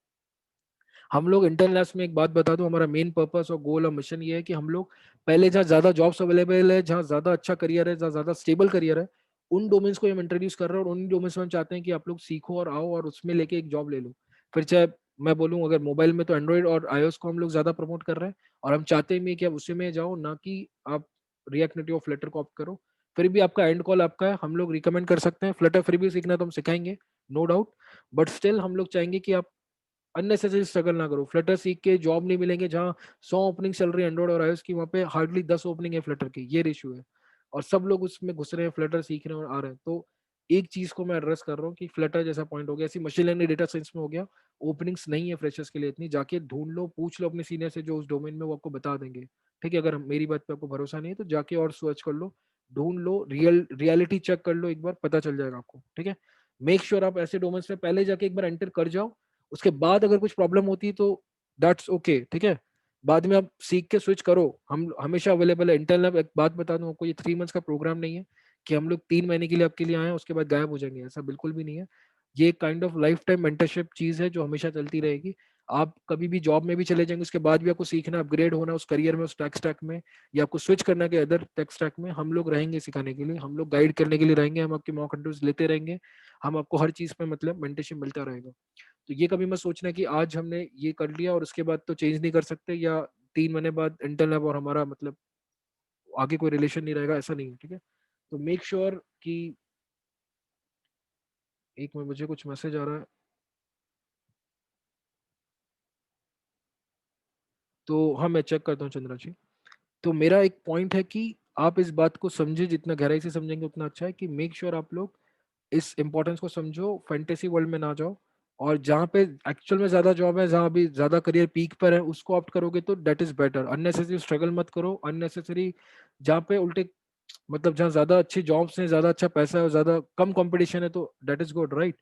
हम लोग इंटरनल लैब्स में एक बात बता दूं, हमारा मेन पर्पस और गोल और मिशन ये है कि हम लोग पहले जहाँ ज्यादा जॉब्स अवेलेबल है, जहाँ ज्यादा अच्छा करियर है, जहाँ ज्यादा स्टेबल करियर है, उन डोमेन्स को हम इंट्रोड्यूस कर रहे हैं, और उन डोमेन्स में हम चाहते हैं कि आप लोग सीखो और आओ और उसमें लेके एक जॉब ले लो। फिर चाहे मैं बोलूँ, अगर मोबाइल में तो एंड्रॉइड और iOS को हम लोग ज्यादा प्रमोट कर रहे हैं, और हम चाहते भी हैं कि आप उसी में जाओ, ना कि आप रिएक्ट नेटिव और फ्लटर को ऑप्ट करो। फिर भी आपका एंड कॉल आपका है, हम लोग रिकमेंड कर सकते हैं, फ्लटर फिर भी सीखना तो हम सिखाएंगे, नो डाउट। बट स्टिल हम लोग चाहेंगे कि आप अननेसेसरी स्ट्रगल ना करो। फ्लटर सीख के जॉब नहीं मिलेंगे, जहाँ 100 ओपनिंग चल रही है एंड्रॉइड और iOS की, वहाँ पे हार्डली 10 ओपनिंग है फ्लटर की, ये रेशियो है। और सब लोग उसमें घुस रहे हैं, फ्लटर सीख रहे हैं और आ रहे हैं। तो एक चीज को मैं एड्रेस कर रहा हूँ कि फ्लटर जैसा पॉइंट हो गया, ऐसी मशीन लर्निंग डेटा साइंस में हो गया, ओपनिंग्स नहीं है फ्रेशर्स के लिए इतनी, जाके ढूंढ लो, पूछ लो अपने सीनियर से जो उस डोमेन में, वो आपको बता देंगे, ठीक है। अगर मेरी बात पे आपको भरोसा नहीं है तो जाके और सर्च कर लो, ढूंढ लो, रियलिटी चेक कर लो, एक बार पता चल जाएगा आपको, ठीक है। मेक श्योर आप ऐसे डोमेन्स में पहले जाके एक बार एंटर कर जाओ, उसके बाद अगर कुछ प्रॉब्लम होती है तो दैट्स ओके, ठीक है। बाद में आप सीख के स्विच करो, हम हमेशा अवेलेबल है। इंटरनल एक बात बता दूं आपको, ये 3 मंथ्स का प्रोग्राम नहीं है कि हम लोग 3 महीने के लिए आपके लिए आए हैं उसके बाद गायब हो जाएंगे, ऐसा बिल्कुल भी नहीं है। ये kind of life time mentorship चीज है जो हमेशा चलती रहेगी। आप कभी भी जॉब में भी चले जाएंगे, उसके बाद भी आपको सीखना, अपग्रेड होना उस करियर में, उस टेक स्टैक में, या आपको स्विच करना के अदर टेक स्टैक में, हम लोग रहेंगे सिखाने के लिए, हम लोग गाइड करने के लिए रहेंगे, हम आपके मॉक इंटरव्यूज लेते रहेंगे, हम आपको हर चीज में मतलब मेंटरशिप मिलता रहेगा। तो ये कभी मत सोचना कि आज हमने ये कर लिया और उसके बाद तो चेंज नहीं कर सकते, या 3 महीने बाद इंटर्न लैब और हमारा मतलब आगे कोई रिलेशन नहीं रहेगा, ऐसा नहीं है, ठीक है। तो मेक श्योर कि एक में मुझे कुछ मैसेज आ रहा है, तो हाँ मैं चेक करता हूँ चंद्रा जी। तो मेरा एक पॉइंट है कि आप इस बात को समझे, जितना गहराई से समझेंगे उतना अच्छा है, कि मेक श्योर आप लोग इस इंपॉर्टेंस को समझो, फैंटेसी वर्ल्ड में ना जाओ, और जहाँ पे एक्चुअल में ज्यादा जॉब है, जहाँ अभी ज्यादा करियर पीक पर है, उसको ऑप्ट करोगे तो that is better. Unnecessary struggle मत करो, अननेसेसरी जहाँ पे उल्टे, मतलब जहाँ ज्यादा अच्छी जॉब्स हैं, ज्यादा अच्छा पैसा है और ज्यादा कम कंपटीशन है, तो दैट इज गुड, राइट।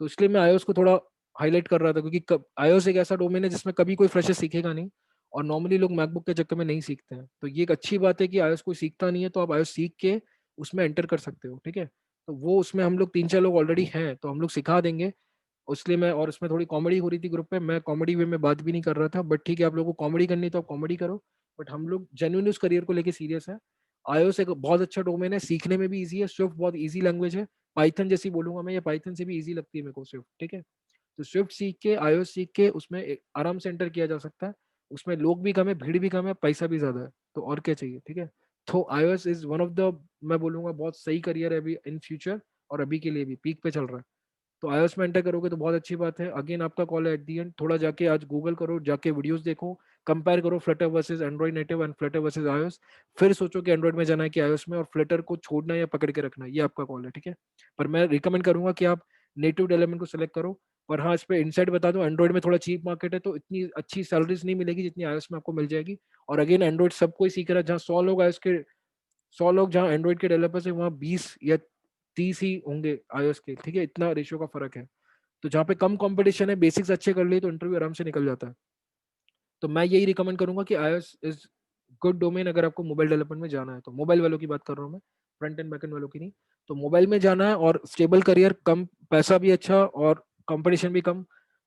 तो इसलिए मैं iOS को थोड़ा हाईलाइट कर रहा था, क्योंकि iOS एक ऐसा डोमेन है जिसमें कभी कोई फ्रेशर सीखेगा नहीं, और नॉर्मली लोग मैकबुक के चक्कर में नहीं सीखते हैं। तो ये एक अच्छी बात है कि iOS कोई सीखता नहीं है तो आप iOS सीख के उसमें एंटर कर सकते हो, ठीक है? तो वो उसमें हम लोग 3-4 लोग ऑलरेडी हैं, तो हम लोग सिखा देंगे। इसलिए मैं, और उसमें थोड़ी कॉमेडी हो रही थी ग्रुप में, मैं कॉमेडी वे में बात भी नहीं कर रहा था, बट ठीक है, आप लोगों को कॉमेडी करनी है तो आप कॉमेडी करो, बट हम लोग जेन्युइनली उस करियर को लेके सीरियस है। iOS एक बहुत अच्छा डोमेन है, सीखने में भी ईज़ी है, स्विफ्ट बहुत ईज़ी लैंग्वेज है, पाइथन जैसी बोलूँगा मैं, या पाइथन से भी ईज़ी लगती है मेरे को स्विफ्ट, ठीक है? तो स्विफ्ट सीख के, iOS सीख के उसमें आराम से एंटर किया जा सकता है। उसमें लोग भी कम है, भीड़ भी कम है, पैसा भी ज़्यादा है, तो और क्या चाहिए, ठीक है? तो iOS is one of the, मैं बोलूँगा बहुत सही करियर है अभी इन फ्यूचर, और अभी के लिए भी पीक पे चल रहा है। तो iOS में एंटर करोगे तो बहुत अच्छी बात है। अगेन आपका कॉल है एट द एंड, थोड़ा जाके आज गूगल करो, जाके वीडियोस देखो, कंपेयर करो Flutter versus Android native and Flutter versus iOS। फिर सोचो कि एंड्रॉइड में जाना है कि iOS में, और फ्लटर को छोड़ना है या पकड़ के रखना है, ये आपका कॉल है, ठीक है? पर मैं रिकमेंड करूंगा कि आप नेटिव डेवलपमेंट को सिलेक्ट करो। पर हाँ, इस पे इनसाइड बता दूं, एंड्रॉइड में थोड़ा चीप मार्केट है, तो इतनी अच्छी सैलरीज नहीं मिलेगी जितनी iOS में आपको मिल जाएगी। और अगेन एंड्रॉइड सब कोई सीख रहा है, जहाँ 100 लोग iOS के, 100 लोग जहाँ एंड्रॉइड के डेवलपर्स है, वहाँ 20 या 30 ही होंगे iOS के, ठीक है? इतना रेशियो का फर्क है। तो जहाँ पे कम कंपटीशन है, बेसिक्स अच्छे कर लिए तो इंटरव्यू आराम से निकल जाता है। तो मैं यही रिकमेंड करूंगा कि iOS इज गुड डोमेन अगर आपको मोबाइल डेवलपमेंट में जाना है तो। मोबाइल वालों की बात कर रहा हूँ मैं, फ्रंट एंड बैक एंड वालों की नहीं। तो मोबाइल में जाना है और स्टेबल करियर, कम पैसा भी अच्छा और कंपटीशन भी कम,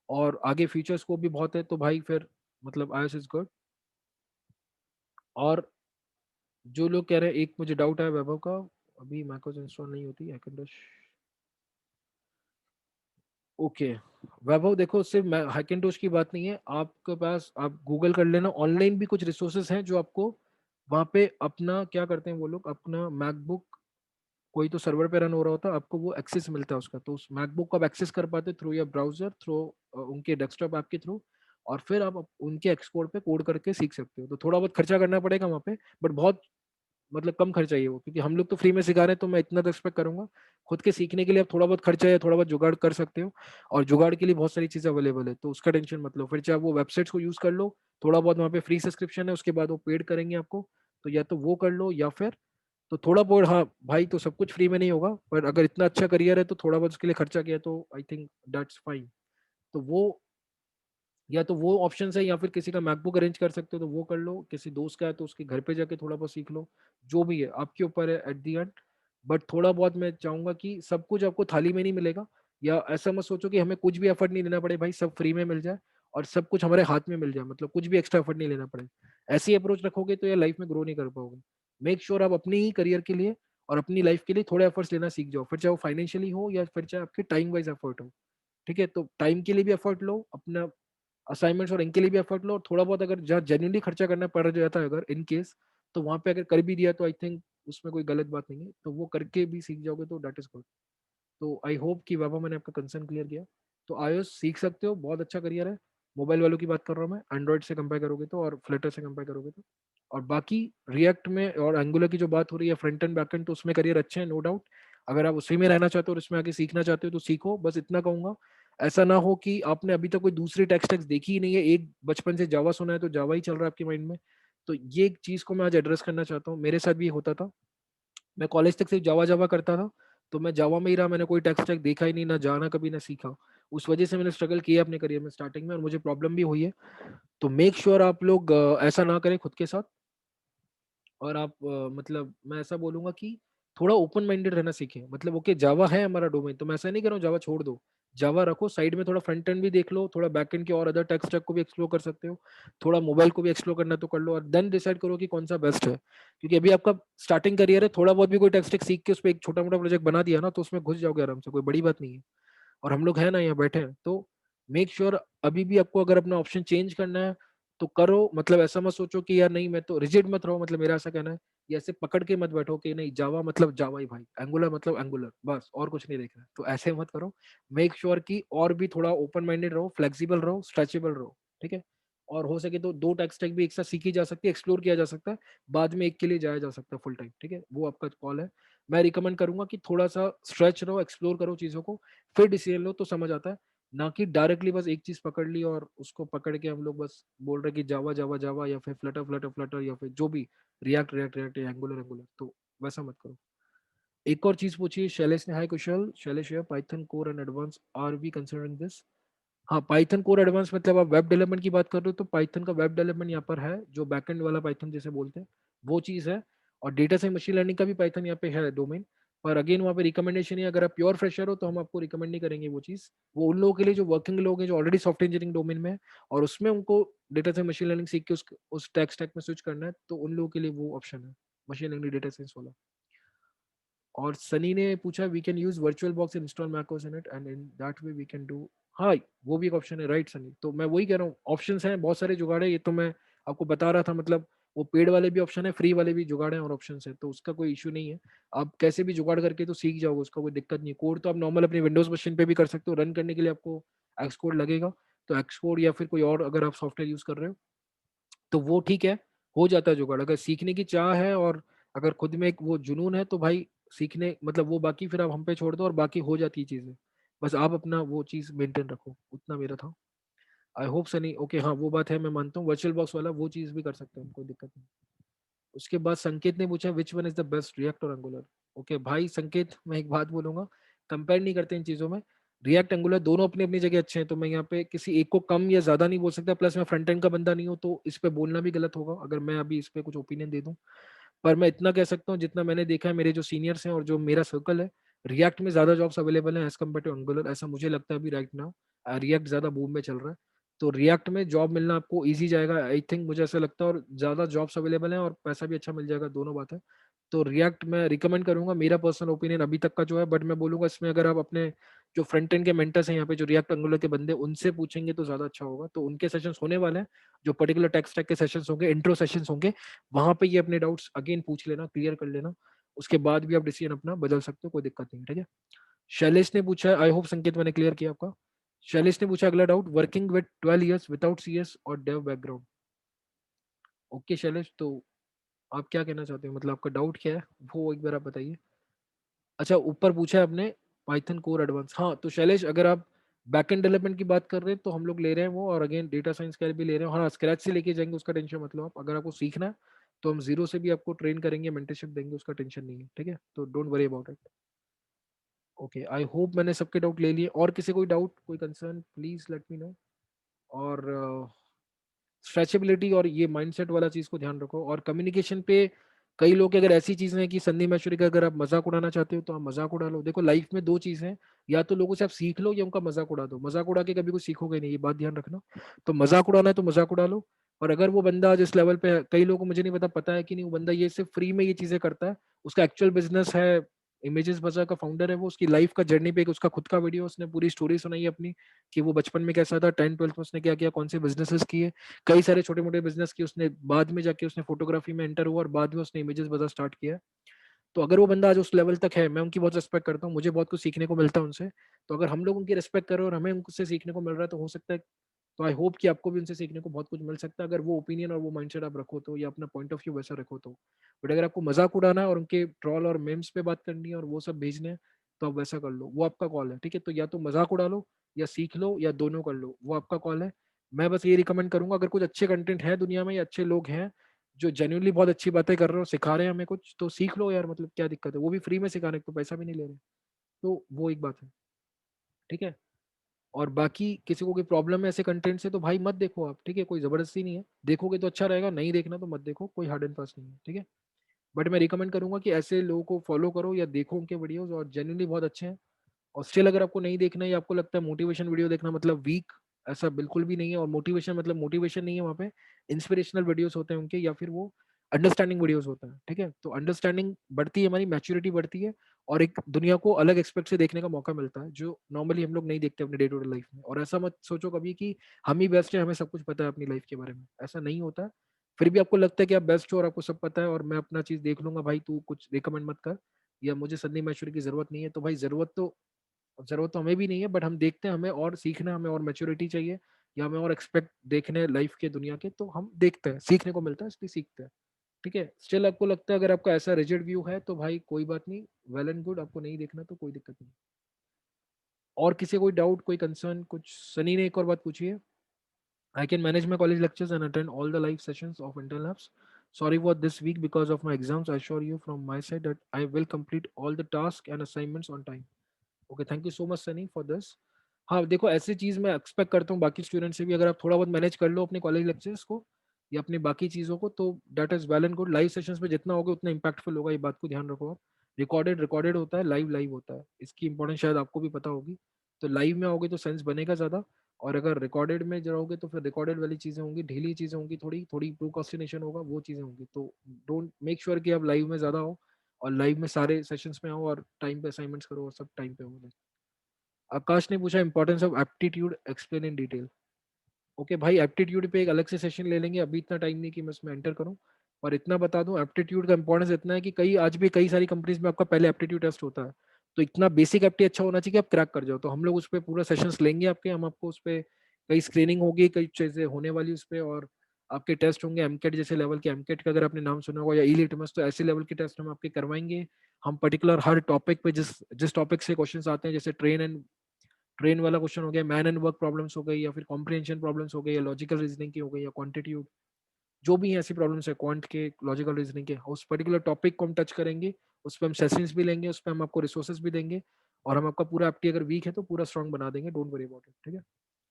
और आगे फ्यूचर स्कोप भी बहुत है, तो भाई फिर मतलब iOS इज गुड। और जो लोग कह रहे हैं, एक मुझे डाउट है वैभव का, अभी मैकोस इंस्टॉल नहीं होती हैकेंडोश। ओके वैभव, देखो सिर्फ मैं हैकेंटोश की बात नहीं है, आपके पास आप गूगल कर लेना, ऑनलाइन भी कुछ रिसोर्सेज हैं जो आपको वहाँ पे अपना, क्या करते हैं वो लोग, अपना मैकबुक कोई तो सर्वर पे रन हो रहा होता है, आपको वो एक्सेस मिलता है उसका, तो उस मैकबुक को आप एक्सेस कर पाते थ्रू या ब्राउजर, थ्रू उनके डेस्कटॉप ऐप के थ्रू, और फिर आप उनके एक्सपोर्ट पे कोड करके सीख सकते हो। तो थोड़ा बहुत खर्चा करना पड़ेगा वहाँ पे, बट बहुत मतलब कम खर्चा ही है वो, क्योंकि हम लोग तो फ्री में सिखा रहे हैं, तो मैं इतना तो एक्सपेक्ट करूंगा। खुद के सीखने के लिए आप थोड़ा बहुत खर्चा या थोड़ा बहुत जुगाड़ कर सकते हो, और जुगाड़ के लिए बहुत सारी चीजें अवेलेबल है, तो उसका टेंशन मत लो। फिर चाहे वो वेबसाइट्स को यूज कर लो, थोड़ा बहुत वहाँ पे फ्री सब्सक्रिप्शन है, उसके बाद वो पेड करेंगे आपको, तो या तो वो कर लो, या फिर तो थोड़ा बहुत, हाँ भाई, तो सब कुछ फ्री में नहीं होगा, पर अगर इतना अच्छा करियर है तो थोड़ा बहुत उसके लिए खर्चा किया तो आई थिंक दैट्स फाइन। तो वो, या तो वो ऑप्शन है, या फिर किसी का मैकबुक अरेंज कर सकते हो तो वो कर लो, किसी दोस्त का है तो उसके घर पे जाके थोड़ा बहुत सीख लो, जो भी है आपके ऊपर है एट दी एंड। बट थोड़ा बहुत मैं चाहूंगा कि सब कुछ आपको थाली में नहीं मिलेगा, या ऐसा मत सोचो कि हमें कुछ भी एफर्ट नहीं लेना पड़े, भाई सब फ्री में मिल जाए और सब कुछ हमारे हाथ में मिल जाए, मतलब कुछ भी एक्स्ट्रा एफर्ट नहीं लेना पड़े। ऐसी अप्रोच रखोगे तो यार लाइफ में ग्रो नहीं कर पाओगे। मेक श्योर आप अपनी ही करियर के लिए और अपनी लाइफ के लिए थोड़े एफर्ट्स लेना सीख जाओ, फिर चाहे वो फाइनेंशियली हो या फिर चाहे आपके टाइम वाइज एफर्ट हो, ठीक है? तो टाइम के लिए भी एफर्ट लो, अपना असाइनमेंट्स और इनके लिए भी एफर्ट लो, और थोड़ा बहुत अगर जहाँ जेन्युइनली खर्चा करना पड़ जाता है अगर इन केस, तो वहां पे अगर कर भी दिया तो आई थिंक उसमें कोई गलत बात नहीं है, तो वो करके भी सीख जाओगे तो दैट इज गुड। तो आई होप कि बाबा मैंने आपका कंसर्न क्लियर किया। तो iOS सीख सकते हो, बहुत अच्छा करियर है। मोबाइल वालों की बात कर रहा हूँ मैं, एंड्रॉइड से कंपेयर करोगे तो और फ्लटर से कंपेयर करोगे तो। और बाकी रिएक्ट में और एंगुलर की जो बात हो रही है, फ्रंट एंड बैक एंड, तो उसमें करियर अच्छे हैं नो डाउट। अगर आप उसी में रहना चाहते हो और इसमें आगे सीखना चाहते हो तो सीखो, बस इतना कहूंगा। ऐसा ना हो कि आपने अभी तक कोई दूसरी टेक्स्ट देखी ही नहीं है, एक बचपन से जावा सुना है तो जावा ही चल रहा है आपके माइंड में। तो ये एक चीज को मैं आज एड्रेस करना चाहता हूँ, मेरे साथ भी होता था। मैं कॉलेज तक सिर्फ जावा जावा करता था, तो मैं जावा में ही रहा, मैंने कोई टेक स्टैक देखा ही नहीं, ना जाना कभी ना सीखा। उस वजह से मैंने स्ट्रगल किया अपने करियर में स्टार्टिंग में, और मुझे प्रॉब्लम भी हुई है। तो मेक श्योर आप लोग ऐसा ना करें खुद के साथ। और आप मतलब मैं ऐसा बोलूंगा कि थोड़ा ओपन माइंडेड रहना सीखें, मतलब ओके जावा है हमारा डोमेन, तो मैं ऐसा नहीं कर रहा हूँ जावा छोड़ दो, जावा रखो साइड में, थोड़ा फ्रंट एंड भी देख लो, थोड़ा बैक एंड के और अदर टेक स्टैक को भी एक्सप्लोर कर सकते हो, थोड़ा मोबाइल को भी एक्सप्लोर करना तो कर लो, और देन डिसाइड करो कि कौन सा बेस्ट है। क्योंकि अभी आपका स्टार्टिंग करियर है, थोड़ा बहुत भी कोई टेक स्टैक सीख के उस पर एक छोटा मोटा प्रोजेक्ट बना दिया ना, तो उसमें घुस जाओगे आराम से, कोई बड़ी बात नहीं है। और हम लोग हैं ना यहाँ बैठे हैं, तो मेक श्योर अभी भी आपको अगर अपना ऑप्शन चेंज करना है तो करो, मतलब ऐसा मत सोचो कि यार नहीं मैं तो, रिजिड मत रहो, मतलब मेरा ऐसा कहना है। ये ऐसे पकड़ के मत बैठो कि नहीं जावा मतलब जावा ही भाई, एंगुलर मतलब एंगुलर, बस और कुछ नहीं देखना, तो ऐसे मत करो। मेक श्योर कि और भी थोड़ा ओपन माइंडेड रहो, फ्लेक्सिबल रहो, स्ट्रेचेबल रहो, ठीक है? और हो सके तो दो टेक स्टैक भी एक साथ सीखी जा सकती है, एक्सप्लोर किया जा सकता है, बाद में एक के लिए जाया जा सकता है फुल टाइम, ठीक है? वो आपका कॉल है। मैं रिकमेंड करूंगा कि थोड़ा सा स्ट्रेच रहो, एक्सप्लोर करो चीजों को, फिर डिसीजन लो तो समझ आता है। ना कि डायरेक्टली बस एक चीज पकड़ ली और उसको पकड़ के हम लोग बस बोल रहे कि जावा जावा जावा, या फिर फ्लटर फ्लटर फ्लटर, या फिर जो भी react react react, angular angular, तो वैसा मत करो। एक और चीज पूछिए शैलेश ने, हाय कुशल, शैलेश है, Python core and advance are we considering this? हाँ, पाइथन कोर एडवांस मतलब आप वेब डेवलपमेंट की बात कर रहे हो तो पाइथन का वेब डेवलपमेंट यहाँ पर है, जो बैकएंड वाला पाइथन जिसे बोलते हैं, वो चीज़ है। और डेटा साइंस मशीन लर्निंग का भी पाइथन यहाँ पे है डोमेन। पर अगेन वहाँ पे रिकमेंडेशन है, अगर आप प्योर फ्रेशर हो तो हम आपको रिकमेंड नहीं करेंगे वो चीज़। वो उन लोगों के लिए जो वर्किंग लोग हैं, जो ऑलरेडी सॉफ्टवेयर इंजीनियरिंग डोमेन में है और उसमें उनको डेटा साइंस मशीन लर्निंग सीख के उस टेक स्टैक में स्विच करना है, तो उन लोगों के लिए वो ऑप्शन है, मशीन लर्निंग डेटा साइंस वाला। और सनी ने पूछा we can use virtual box install macOS in it and in that way we can do. हाँ, वो भी एक ऑप्शन है, राइट सनी। तो मैं वही कह रहा हूँ, ऑप्शंस हैं बहुत सारे, जुगाड़ है, ये तो मैं आपको बता रहा था। मतलब वो पेड वाले भी ऑप्शन है, फ्री वाले भी जुगाड़ है और ऑप्शन है, तो उसका कोई इशू नहीं है। आप कैसे भी जुगाड़ करके तो सीख जाओगे, उसका कोई दिक्कत नहीं है। कोड तो आप नॉर्मल अपनी विंडोज मशीन पे भी कर सकते हो, रन करने के लिए आपको एक्स कोड लगेगा। तो एक्स कोड या फिर कोई और अगर आप सॉफ्टवेयर यूज कर रहे हो तो वो ठीक है, हो जाता है जुगाड़। अगर सीखने की चाह है और अगर खुद में एक वो जुनून है तो भाई सीखने मतलब वो बाकी फिर आप हम पे छोड़ दो और बाकी हो जाती है चीजें। बस आप अपना वो चीज मेंटेन रखो, उतना मेरा था। I hope Sunny okay. हाँ वो बात है, मैं मानता हूँ वर्चुअल बॉक्स वाला वो चीज भी कर सकते हैं, कोई दिक्कत नहीं। उसके बाद संकेत ने पूछा which one is the best, react और एंगुलर। ओके भाई संकेत, मैं एक बात बोलूंगा, कंपेयर नहीं करते इन चीजों में। रिएक्ट एंगुलर दोनों अपनी अपनी जगह अच्छे हैं, तो मैं यहाँ पे किसी एक को कम या ज्यादा नहीं बोल सकता। प्लस मैं फ्रंट एंड का बंदा नहीं हूँ, तो इस पे बोलना भी गलत होगा अगर मैं अभी इस पे कुछ ओपिनियन दे दूं। पर मैं इतना कह सकता हूँ, जितना मैंने देखा है, मेरे जो सीनियर्स हैं और जो मेरा सर्कल है, रिएक्ट में ज्यादा जॉब्स अवेलेबल हैं एज कम्पेयर टू एंगुलर, ऐसा मुझे लगता है अभी राइट नाउ। रिएक्ट ज्यादा बूम में चल रहा है, तो रिएक्ट में जॉब मिलना आपको इजी जाएगा आई थिंक, मुझे ऐसा लगता है। और ज्यादा जॉब्स अवेलेबल हैं और पैसा भी अच्छा मिल जाएगा, दोनों बात है। तो रिएक्ट मैं रिकमेंड करूंगा, मेरा पर्सनल ओपिनियन अभी तक का जो है। बट मैं बोलूंगा इसमें अगर आप अपने जो फ्रंट एंड के मेंटर्स हैं यहाँ पे, जो रिएक्ट एंगुलर के बंदे, उनसे पूछेंगे तो ज्यादा अच्छा होगा। तो उनके सेशंस होने वाले हैं, जो पर्टिकुलर टेक स्टैक के सेशंस होंगे, इंट्रो सेशंस होंगे, वहां पे ये अपने डाउट्स अगेन पूछ लेना, क्लियर कर लेना। उसके बाद भी आप डिसीजन अपना बदल सकते हो, कोई दिक्कत नहीं, ठीक है। शैलेश ने पूछा, आई होप संकेत मैंने क्लियर किया आपका। शैलेश ने पूछा अगला doubt, working with 12 years without CS और डेव बैकग्राउंड। ओके शैलेश, तो आप क्या कहना चाहते हो, मतलब आपका डाउट क्या है, वो एक बार आप बताइए। अच्छा, ऊपर पूछा है आपने पाइथन कोर एडवांस। हाँ तो शैलेश, अगर आप बैकएंड डेवलपमेंट की बात कर रहे हैं तो हम लोग ले रहे हैं वो, और अगेन डेटा साइंस का भी ले रहे हैं। हाँ स्क्रैच से लेके जाएंगे, उसका टेंशन मतलब। आप अगर आपको सीखना है तो हम जीरो से भी आपको ट्रेन करेंगे, मेंटरशिप देंगे, उसका टेंशन नहीं है, ठीक है। तो don't worry about it. Okay, I hope मैंने सबके डाउट ले लिए। और किसी कोई डाउट, कोई concern, please let me know. और स्ट्रेचेबिलिटी और ये माइंडसेट वाला चीज को ध्यान रखो। और कम्युनिकेशन पे कई लोग की अगर ऐसी चीजें हैं कि संदीप मशहूरी का अगर आप मजाक उड़ाना चाहते हो तो आप मजाक उड़ा लो। देखो लाइफ में दो चीजें हैं, या तो लोगों से आप सीख लो या उनका मजाक उड़ा दो। मजाक उड़ा के कभी कुछ सीखोगे नहीं, ये बात ध्यान रखना। तो मजाक उड़ाना है तो मजाक उड़ा लो। और अगर वो बंदा जिस लेवल पे है, कई लोगों को मुझे नहीं पता है कि नहीं, वो बंदा ये सिर्फ फ्री में ये चीजें करता है, उसका एक्चुअल बिजनेस है, इमेजेस बाजार का फाउंडर है वो, उसकी लाइफ का जर्नी पे एक उसका खुद का वीडियो, उसने पूरी स्टोरी सुनाई है अपनी, कि वो बचपन में कैसा था, 10th 12th में उसने क्या किया, कौन से बिजनेसेस किए, कई सारे छोटे मोटे बिजनेस किए उसने, बाद में जाके उसने फोटोग्राफी में एंटर हुआ और बाद में उसने इमेजेस बाजार स्टार्ट किया। तो अगर वो बंदा आज उस लेवल तक है, मैं उनकी बहुत रिस्पेक्ट करता हूँ, मुझे बहुत कुछ सीखने को मिलता है उनसे। तो अगर हम लोग उनकी रिस्पेक्ट कर रहे हैं और हमें उनसे सीखने को मिल रहा है, तो हो सकता है, तो आई होप कि आपको भी उनसे सीखने को बहुत कुछ मिल सकता है, अगर वो ओपिनियन और वो माइंडसेट आप रखो तो, या अपना पॉइंट ऑफ व्यू वैसा रखो तो। बट अगर आपको मजाक उड़ाना है और उनके ट्रॉल और मेम्स पे बात करनी है और वो सब भेजने हैं, तो आप वैसा कर लो, वो आपका कॉल है, ठीक है। तो या तो मजाक उड़ा लो या सीख लो या दोनों कर लो, वो आपका कॉल है। मैं बस ये रिकमेंड करूंगा, अगर कुछ अच्छे कंटेंट है दुनिया में या अच्छे लोग हैं जो जेन्युइनली बहुत अच्छी बातें कर रहे हो, सिखा रहे हैं हमें कुछ, तो सीख लो यार, मतलब क्या दिक्कत है, वो भी फ्री में सिखाने को, तो पैसा भी नहीं ले रहे। तो वो एक बात है, ठीक है। और बाकी किसी को कोई प्रॉब्लम है ऐसे कंटेंट से तो भाई मत देखो आप, ठीक है, कोई जबरदस्ती नहीं है, देखोगे तो अच्छा रहेगा, नहीं देखना तो मत देखो, कोई हार्ड एंड फास्ट नहीं है, ठीक है। बट मैं रिकमेंड करूंगा कि ऐसे लोगों को फॉलो करो या देखो उनके वीडियोस, और जेन्युइनली बहुत अच्छे हैं। और स्टिल अगर आपको नहीं देखना है या आपको लगता है मोटिवेशन वीडियो देखना मतलब वीक, ऐसा बिल्कुल भी नहीं है। और मोटिवेशन मतलब मोटिवेशन नहीं है वहाँ पे, इंस्पिरेशनल वीडियोस होते हैं उनके, या फिर वो अंडरस्टैंडिंग वीडियोस होता है, ठीक है। तो अंडरस्टैंडिंग बढ़ती है, हमारी मैच्योरिटी बढ़ती है, और एक दुनिया को अलग एक्सपेक्ट से देखने का मौका मिलता है, जो नॉर्मली हम लोग नहीं देखते अपने डे टू डे लाइफ में। और ऐसा मत सोचो कभी कि हम ही बेस्ट है, हमें सब कुछ पता है अपनी लाइफ के बारे में, ऐसा नहीं होता है। फिर भी आपको लगता है कि आप बेस्ट हो और आपको सब पता है और मैं अपना चीज देख लूंगा, भाई तू कुछ रिकमेंड मत कर, या मुझे संदीप महेश्वरी की जरूरत नहीं है, तो भाई जरूरत तो हमें भी नहीं है, बट हम देखते हैं हमें और सीखना, हमें और मैच्योरिटी चाहिए, या हमें और एक्सपेक्ट देखने लाइफ के दुनिया के, तो हम देखते हैं, सीखने को मिलता है इसलिए सीखते हैं, ठीक है। स्टिल आपको लगता है अगर आपका ऐसा रिजिड व्यू है तो भाई कोई बात नहीं, वेल एंड गुड, आपको नहीं देखना तो कोई दिक्कत नहीं। और किसी कोई डाउट, कोई कंसर्न कुछ, सनी ने एक और बात पूछी है। I can manage my college lectures and attend all the live sessions of Intel labs, sorry for this week because of my exams, I assure you from my side that I will complete all the tasks and assignments on time. Okay, thank you so much Sunny for this. हाँ, देखो ऐसी चीज़ मैं expect करता हूँ बाकी student से भी, अगर आप थोड़ा बहुत मैनेज कर लो अपने कॉलेज लेक्चर्स को या अपनी बाकी चीज़ों को, तो that is well and good. Live sessions में जितना होगा उतना इम्पैक्टफुल होगा, ये बात को ध्यान रखो आप। रिकॉर्डेड रिकॉर्डेड होता है, लाइव लाइव होता है, इसकी इंपॉर्टेंस शायद आपको भी पता होगी। तो लाइव में आओगे तो सेंस बनेगा ज़्यादा, और अगर रिकॉर्डेड में रहोगे तो फिर रिकॉर्डेड वाली चीज़ें होंगी, ढीली चीज़ें होंगी, थोड़ी थोड़ी प्रोक्रास्टिनेशन होगा, वो चीज़ें होंगी। तो डोंट मेक श्योर कि आप लाइव में ज़्यादा हो, और लाइव में सारे सेशंस में आओ, और टाइम पे असाइनमेंट्स करो, और सब टाइम पे हो। आकाश ने पूछा importance of aptitude explain in detail. Okay भाई, एप्टीट्यूड पे एक अलग से सेशन ले लेंगे, अभी इतना टाइम नहीं कि मैं इसमें एंटर करूं। और इतना बता दूं, एप्टीट्यूड का इंपॉर्टेंस इतना है कि कई आज भी कई सारी कंपनीज में आपका पहले एप्टीट्यूड टेस्ट होता है। तो इतना बेसिक एप्टी अच्छा होना चाहिए कि आप क्रैक कर जाओ। तो हम लोग उस पर पूरा सेशंस लेंगे आपके, हम आपको उस पर कई स्क्रीनिंग होगी, कई चीजें होने वाली उस पर, और आपके टेस्ट होंगे एमकेट जैसे लेवल के। एमकेट का अगर आपने नाम सुना होगा, या ई लिटमस, तो ऐसे लेवल के टेस्ट हम आपके करवाएंगे। हम पर्टिकुलर हर टॉपिक पे जिस जिस टॉपिक से क्वेश्चंस आते हैं, जैसे ट्रेन वाला क्वेश्चन हो गया, मैन एंड वर्क प्रॉब्लम्स हो गई, या फिर कॉम्प्रिहेंशन प्रॉब्लम्स हो गई, या लॉजिकल रीजनिंग की हो गई, या क्वांटिट्यूड, जो भी है ऐसी प्रॉब्लम्स है क्वांट के, लॉजिकल रीजनिंग के, उस पर्टिकुलर टॉपिक को हम टच करेंगे। उस पर हम सेशंस भी लेंगे, उस पर हम आपको रिसोर्सेज भी देंगे, और हम आपका पूरा एप्टी अगर वीक है तो पूरा स्ट्रॉन्ग बना देंगे। डोंट वरी अबाउट इट, ठीक है।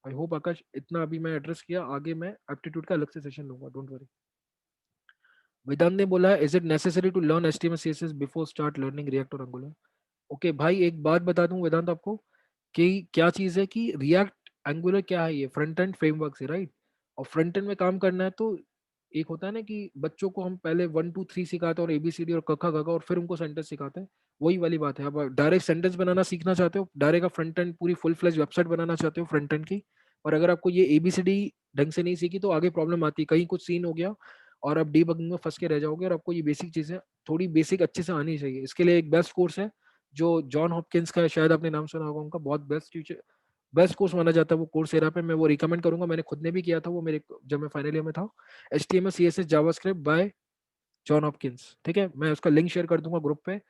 आई होप आकाश, इतना अभी मैं एड्रेस किया, आगे मैं एप्टीट्यूड का अलग से सेशन लूंगा, डोंट वरी। वेदांत ने बोला, is it necessary to learn HTML CSS before start learning react और एंगुलर? ओके भाई, एक बात बता दूं वेदांत आपको, कि क्या चीज़ है कि रिएक्ट एंगुलर क्या है, ये फ्रंट एंड फ्रेमवर्क से, राइट। और फ्रंट एंड में काम करना है तो एक होता है ना कि बच्चों को हम पहले 1 2 3 सिखाते हैं, और एबीसीडी और कखा गगा, और फिर उनको सेंटेंस सिखाते हैं। वही वाली बात है, अब डायरेक्ट सेंटेंस बनाना सीखना चाहते हो, डायरेक्ट आप फ्रंट एंड पूरी फुल फ्लेज वेबसाइट बनाना चाहते हो फ्रंट एंड की, और अगर आपको ये एबीसीडी ढंग से नहीं सीखी तो आगे प्रॉब्लम आती है, कहीं कुछ सीन हो गया और आप डीबगिंग में फंस के रह जाओगे। और आपको ये बेसिक चीज़ें थोड़ी बेसिक अच्छे से आनी चाहिए। इसके लिए एक बेस्ट कोर्स है जो जॉन हॉपकिंस का है, शायद आपने नाम सुना होगा उनका, बहुत बेस्ट टीचर, बेस्ट कोर्स माना जाता है वो कोर्सेरा पे। मैं वो रिकमेंड करूंगा, मैंने खुद ने भी किया था वो, मेरे जब मैं फाइनल ईयर में था। HTML CSS JavaScript bye John Hopkins, ठीक है। मैं उसका लिंक शेयर कर दूंगा ग्रुप पे।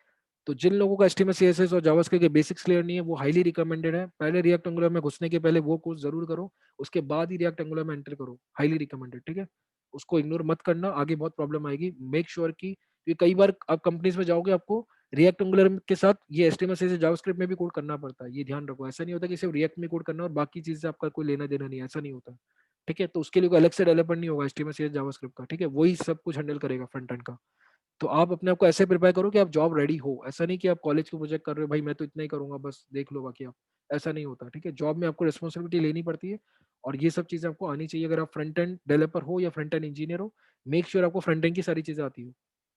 तो जिन लोगों का HTML CSS और जावास्क्रिप्ट के बेसिक्स क्लियर नहीं है, वो हाईली रिकमेंडेड है, पहले रिएक्ट एंगुलर में घुसने के पहले वो कोर्स जरूर करो, उसके बाद ही रिएक्ट एंगुलर में एंटर करो, हाईली रिकमेंडेड, ठीक है। उसको इग्नोर मत करना, आगे बहुत प्रॉब्लम आएगी। मेक श्योर कि, क्योंकि कई बार आप कंपनीज में जाओगे, आपको रिएक्ट एंगुलर के साथ ये HTML CSS जावास्क्रिप्ट में भी कोड करना पड़ता है, ये ध्यान रखो। ऐसा नहीं होता कि सिर्फ रिएक्ट में कोड करना और बाकी चीज से आपका कोई लेना देना नहीं, ऐसा नहीं होता, ठीक है। तो उसके लिए कोई अलग से डेवलपर नहीं होगा HTML CSS जावास्क्रिप्ट का, ठीक है, वही सब कुछ हैंडल करेगा फ्रंट एंड का। तो आप अपने आप को ऐसे प्रिपेयर करो कि आप जॉब रेडी हो। ऐसा नहीं कि आप कॉलेज को प्रोजेक्ट कर रहे हो, भाई मैं तो इतना ही करूंगा बस देख लो बाकी आप, ऐसा नहीं होता, ठीक है। जॉब में आपको रिस्पॉन्सिबिलिटी लेनी पड़ती है, और ये सब चीजें आपको आनी चाहिए। अगर आप फ्रंट एंड डेवलपर हो या फ्रंट एंड इंजीनियर हो, मेक श्योर आपको फ्रंट एंड की सारी चीजें आती हो,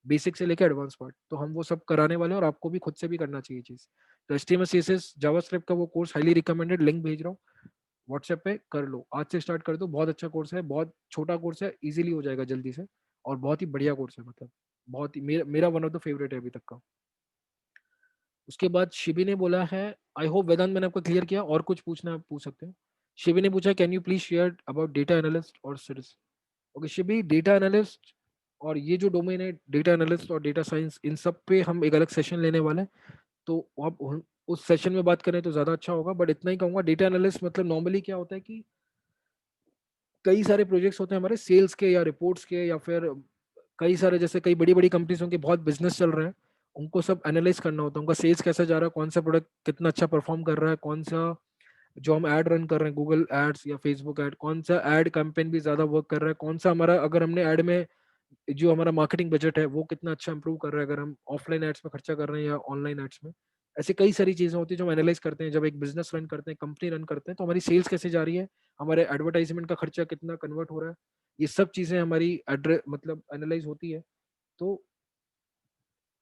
बेसिक से लेकर एडवांस पार्ट। तो हम वो सब कराने वाले हैं, और आपको भी खुद से भी करना चाहिए चीज। तो HTML CSS जावास्क्रिप्ट का वो कोर्स हाईली रिकमेंडेड, लिंक भेज रहा हूँ व्हाट्सएप पे, कर लो, आज से स्टार्ट कर दो। बहुत अच्छा कोर्स है, बहुत छोटा कोर्स है, इजीली हो जाएगा जल्दी से, और बहुत ही बढ़िया कोर्स है, मतलब बहुत ही मेरा मेरा वन ऑफ द फेवरेट है अभी तक का। उसके बाद शिवी ने बोला है, आई होप वेदांत मैंने आपको क्लियर किया, और कुछ पूछना है आप पूछ सकते हैं। शिवी ने पूछा, can you please share about data analyst और सिर्स? ओके शिवी, डेटा एनालिस्ट और ये जो डोमेन है डेटा एनालिस्ट और डेटा साइंस, इन सब पे हम एक अलग सेशन लेने वाले हैं। तो आप उस सेशन में बात करें तो ज्यादा अच्छा होगा, बट इतना ही कहूंगा, डेटा एनालिस्ट मतलब नॉर्मली क्या होता है कि कई सारे प्रोजेक्ट्स होते हैं हमारे सेल्स के या रिपोर्ट्स के, या फिर कई सारे, जैसे कई बड़ी बड़ी कंपनीज के बहुत बिजनेस चल रहे हैं, उनको सब एनालाइज करना होता है, उनका सेल्स कैसा जा रहा है, कौन सा प्रोडक्ट कितना अच्छा परफॉर्म कर रहा है, कौन सा जो हम ऐड रन कर रहे हैं गूगल एड्स या फेसबुक ऐड, कौन सा ऐड कैंपेन भी ज्यादा वर्क कर रहा है, कौन सा हमारा, अगर हमने ऐड में जो हमारा मार्केटिंग बजट है वो कितना अच्छा इंप्रूव कर रहा है, अगर हम ऑफलाइन एड्स में खर्चा कर रहे हैं या ऑनलाइन एड्स में। ऐसी कई सारी चीजें होती है जो हम एनालाइज करते हैं जब एक बिजनेस रन करते हैं, कंपनी रन करते हैं। तो हमारी सेल्स कैसे जा रही है, हमारे एडवर्टाइजमेंट का खर्चा कितना कन्वर्ट हो रहा है, ये सब चीजें हमारी एड्रेस मतलब एनालाइज होती है। तो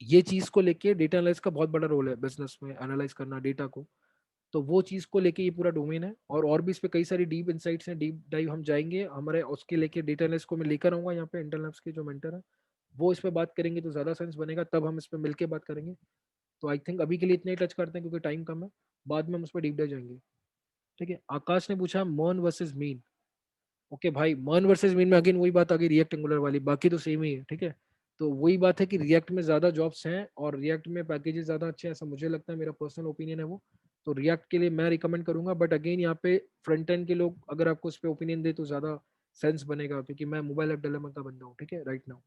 ये चीज को लेके डेटा एनालिस्ट का बहुत बड़ा रोल है बिजनेस में, एनालाइज करना डेटा को। तो वो चीज को लेके ये पूरा डोमेन है, और भी इस पे कई सारी डीप इनसाइट्स हैं, डीप डाइव हम जाएंगे हमारे उसके लेके। डेटा एनालिस्ट को मैं लेकर आऊंगा यहाँ पे, इंटरनल के जो मेंटर है वो इस पे बात करेंगे तो ज्यादा सेंस बनेगा, तब हम इस पे मिलके बात करेंगे। तो आई थिंक अभी के लिए इतने ही टच करते हैं क्योंकि टाइम कम है, बाद में हम उस पर डीप डाइव जाएंगे, ठीक है। आकाश ने पूछा मर्न वर्सेस मीन। ओके भाई, मर्न वर्सेस मीन में अगेन वही बात आ गई रिएक्ट एंगुलर वाली, बाकी तो सेम ही है, ठीक है। तो वही बात है कि रिएक्ट में ज्यादा जॉब्स हैं और रिएक्ट में पैकेजेस ज्यादा अच्छे हैं, ऐसा मुझे लगता है, मेरा पर्सनल ओपिनियन है वो। तो रिएक्ट के लिए मैं रिकमेंड करूंगा, बट अगेन यहाँ पे फ्रंट एंड के लोग अगर आपको उस पर ओपिनियन दे तो ज्यादा सेंस बनेगा, क्योंकि मैं मोबाइल ऐप डेवलपमेंट का बंदा हूँ, ठीक है, राइट नाउ।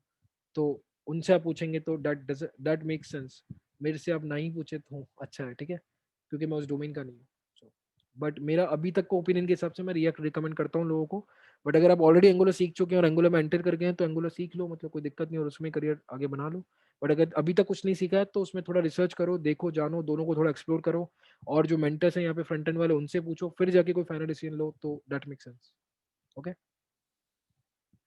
तो उनसे आप पूछेंगे तो दैट मेक सेंस। मेरे से आप नहीं पूछे तो अच्छा है, ठीक है, क्योंकि मैं उस डोमेन का नहीं हूँ। So, बट मेरा अभी तक का ओपिनियन के हिसाब से मैं रिएक्ट रिकमेंड करता हूँ लोगों को। बट अगर आप ऑलरेडी एंगुलर सीख चुके हैं और एंगुलर में एंटर कर गए हैं तो एंगुलर सीख लो, मतलब कोई दिक्कत नहीं, और उसमें करियर आगे बना लो। बट अगर अभी तक कुछ नहीं सीखा है तो उसमें थोड़ा रिसर्च करो, देखो, जानो, दोनों को थोड़ा एक्सप्लोर करो, और जो मेंटर्स हैं यहाँ पे फ्रंट एंड वाले उनसे पूछो, फिर जाके कोई फाइनल डिसीजन लो, तो दैट मेक सेंस। ओके,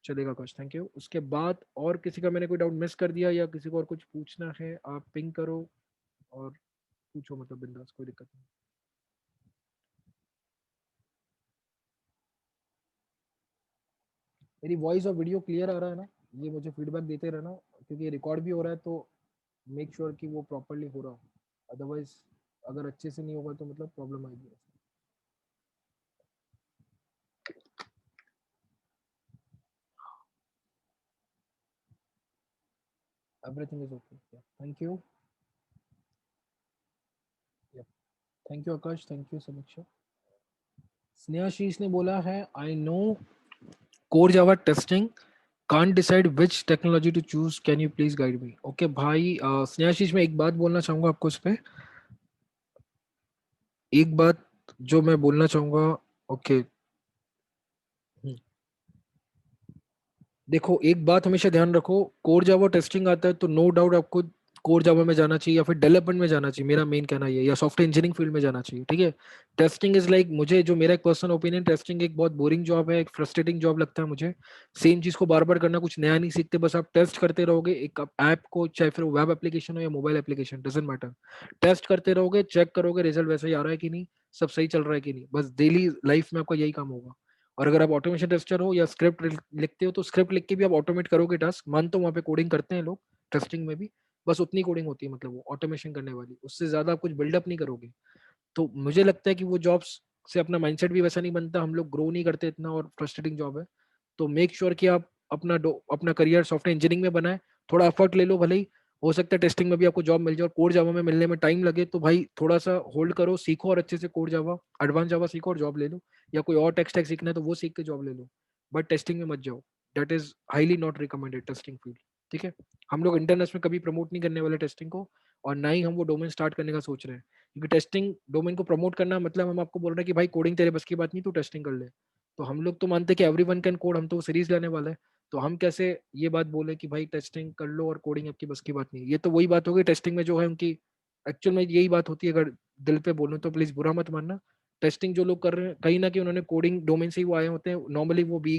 चलेगा कोच, थैंक यू। उसके बाद और किसी का मैंने कोई डाउट मिस कर दिया या किसी को और कुछ पूछना है, आप पिंग करो और पूछो, मतलब बिंदास, कोई दिक्कत नहीं। मेरी वॉइस और वीडियो क्लियर आ रहा है ना? ये मुझे फीडबैक देते रहना, क्योंकि ये रिकॉर्ड भी हो रहा है, तो मेक श्योर कि वो प्रॉपरली हो रहा हो, अदरवाइज अगर अच्छे से नहीं होगा तो मतलब प्रॉब्लम आएगी। Everything is okay, thank you. Thank you Akash, thank you Samiksha. Snehashish ने बोला है, I know core Java testing, can't decide which technology to choose, can you please guide me. Okay भाई, स्नेहाशीष, मैं एक बात बोलना चाहूंगा आपको इस पे, एक बात जो मैं बोलना चाहूंगा। ओके, देखो, एक बात हमेशा ध्यान रखो, कोर जावा टेस्टिंग आता है तो नो डाउट आपको कोर जावा में जाना चाहिए या फिर डेवलपमेंट में जाना चाहिए, मेरा मेन कहना ये है, या सॉफ्टवेयर इंजीनियरिंग फील्ड में जाना चाहिए, ठीक है। टेस्टिंग इज लाइक, मुझे जो मेरा एक पर्सनल ओपिनियन, टेस्टिंग एक बहुत बोरिंग जॉब है, एक फ्रस्ट्रेटिंग जॉब लगता है मुझे। सेम चीज को बार बार करना, कुछ नया नहीं सीखते, बस आप टेस्ट करते रहोगे एक ऐप को, चाहे फिर वेब एप्लीकेशन हो या mobile application, doesn't matter. Test करते रहोगे, चेक करोगे रिजल्ट वैसे ही आ रहा है कि नहीं, सब सही चल रहा है कि नहीं, बस डेली लाइफ में आपका यही काम होगा। और अगर आप ऑटोमेशन टेस्टर हो या स्क्रिप्ट लिखते हो तो स्क्रिप्ट लिख के भी आप ऑटोमेट करोगे टास्क, मानता हूँ वहाँ पे कोडिंग करते हैं लोग टेस्टिंग में भी, बस उतनी कोडिंग होती है, मतलब वो ऑटोमेशन करने वाली, उससे ज्यादा आप कुछ बिल्डअप नहीं करोगे। तो मुझे लगता है कि वो जॉब्स से अपना माइंडसेट भी वैसा नहीं बनता, हम लोग ग्रो नहीं करते इतना, और फ्रस्ट्रेटिंग जॉब है। तो मेक श्योर कि आप अपना करियर सॉफ्टवेयर इंजीनियरिंग में बनाए, थोड़ा एफर्ट ले लो, भले ही हो सकता है टेस्टिंग में भी आपको जॉब मिल जाए, और कोर जावा में मिलने में टाइम लगे, तो भाई थोड़ा सा होल्ड करो, सीखो, और अच्छे से कोर जावा, एडवांस जावा सीखो और जॉब ले लो, या कोई और टेक्स्ट टैक सीखना है तो वो सीख के जॉब ले लो, बट टेस्टिंग में मत जाओ। That is highly not recommended, testing field, ठीक है। हम लोग इंटरनेट में कभी प्रमोट नहीं करने वाले टेस्टिंग को, और ना ही हम वो डोमेन स्टार्ट करने का सोच रहे हैं, क्योंकि टेस्टिंग डोमेन को प्रमोट करना मतलब हम आपको बोल रहे हैं कि भाई कोडिंग तेरे बस की बात नहीं, तू टेस्टिंग कर ले। तो हम लोग तो मानते हैं कि एवरी वन कैन कोड, हम तो सीरीज लाने वाले हैं, तो हम कैसे ये बात बोले कि भाई टेस्टिंग कर लो और कोडिंग आपकी बस की बात नहीं। ये तो वही बात होगी टेस्टिंग में जो है उनकी, एक्चुअल में यही बात होती है, अगर दिल पे बोलूं तो प्लीज बुरा मत मानना। टेस्टिंग जो लोग कर रहे हैं, कहीं ना कहीं उन्होंने कोडिंग डोमेन से ही वो आए होते हैं, नॉर्मली वो भी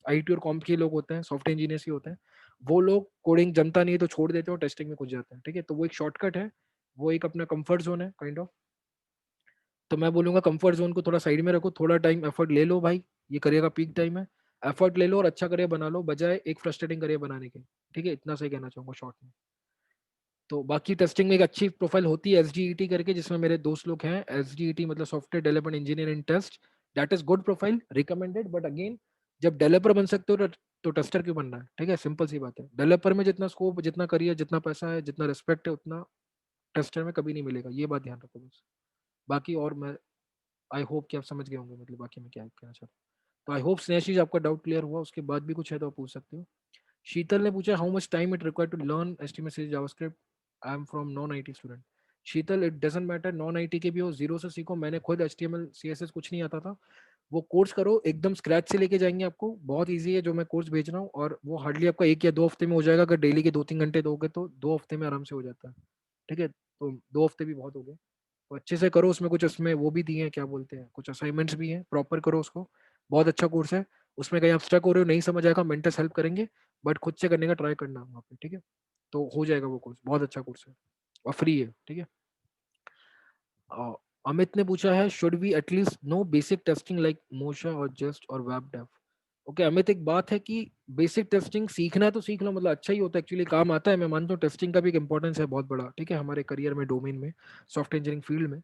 आईटी और कॉम्प के लोग होते हैं, सॉफ्टवेयर इंजीनियर्स ही होते हैं। वो लोग कोडिंग जमता नहीं है तो छोड़ देते हैं और टेस्टिंग में घुस जाते हैं, ठीक है। तो वो एक शॉर्टकट है, वो एक अपना कंफर्ट जोन है काइंड ऑफ। तो मैं बोलूंगा कंफर्ट जोन को थोड़ा साइड में रखो, थोड़ा टाइम एफर्ट ले लो भाई, ये करियर का पीक टाइम है, एफर्ट ले लो और अच्छा करियर बना लो, बजाय एक फ्रस्ट्रेटिंग करियर बनाने के, ठीक है, इतना सही कहना चाहूंगा शॉर्ट में। तो बाकी टेस्टिंग में एक अच्छी प्रोफाइल होती है एस करके, जिसमें मेरे दोस्त लोग हैं, एस मतलब software development engineer in test, that is good profile, recommended. But again, जब डेवलपर बन सकते हो तो टेस्टर क्यों बनना है, ठीक है, सिंपल सी बात है। डेवलपर में जितना स्कोप, जितना करियर, जितना पैसा है, जितना रिस्पेक्ट है, उतना टेस्टर में कभी नहीं मिलेगा, ये बात ध्यान रखो बस। बाकी और मैं आई होप कि आप समझ गए होंगे, मतलब बाकी मैं क्या कहना चाहता हूँ। तो आई होप स्नेहा आपका डाउट क्लियर हुआ, उसके बाद भी कुछ है तो आप पूछ सकते हो। शीतल ने पूछा, how much time it require to learn HTML JavaScript, I am from non IT student. Sheetal, it doesn't matter, non IT के भी हो, जीरो से सीखो, मैंने खुद HTML CSS कुछ नहीं आता था, वो कोर्स करो, एकदम स्क्रैच से लेके जाएंगे आपको, बहुत ईजी है जो मैं कोर्स भेज रहा हूँ, और वो हार्डली आपका 1 या 2 हफ्ते में हो जाएगा, अगर डेली के 2-3 घंटे दोगे तो 2 हफ्ते में आराम से हो जाता है, ठीक है। तो 2 हफ्ते भी बहुत हो गए, तो अच्छे से करो, उसमें कुछ, उसमें वो भी दिए हैं, क्या बोलते हैं, कुछ असाइनमेंट्स भी हैं, प्रॉपर करो उसको, बहुत अच्छा कोर्स है। उसमें कहीं आप स्टक हो रहे हो, नहीं समझ आएगा, मेंटर्स हेल्प करेंगे, बट खुद से करने का ट्राई करना वहाँ पे, ठीक है। तो हो जाएगा वो कोर्स, बहुत अच्छा कोर्स है और फ्री है, ठीक है। अ, अमित ने पूछा है, should we at least know basic testing like Mocha और जस्ट और वेब डेव। ओके अमित, एक बात है कि बेसिक टेस्टिंग सीखना है तो सीख लो, मतलब अच्छा ही होता है, एक्चुअली काम आता है, मैं मानता हूँ टेस्टिंग का भी एक इंपॉर्टेंस है बहुत बड़ा, ठीक है, हमारे करियर में, डोमेन में, सॉफ्टवेयर इंजीनियरिंग फील्ड में।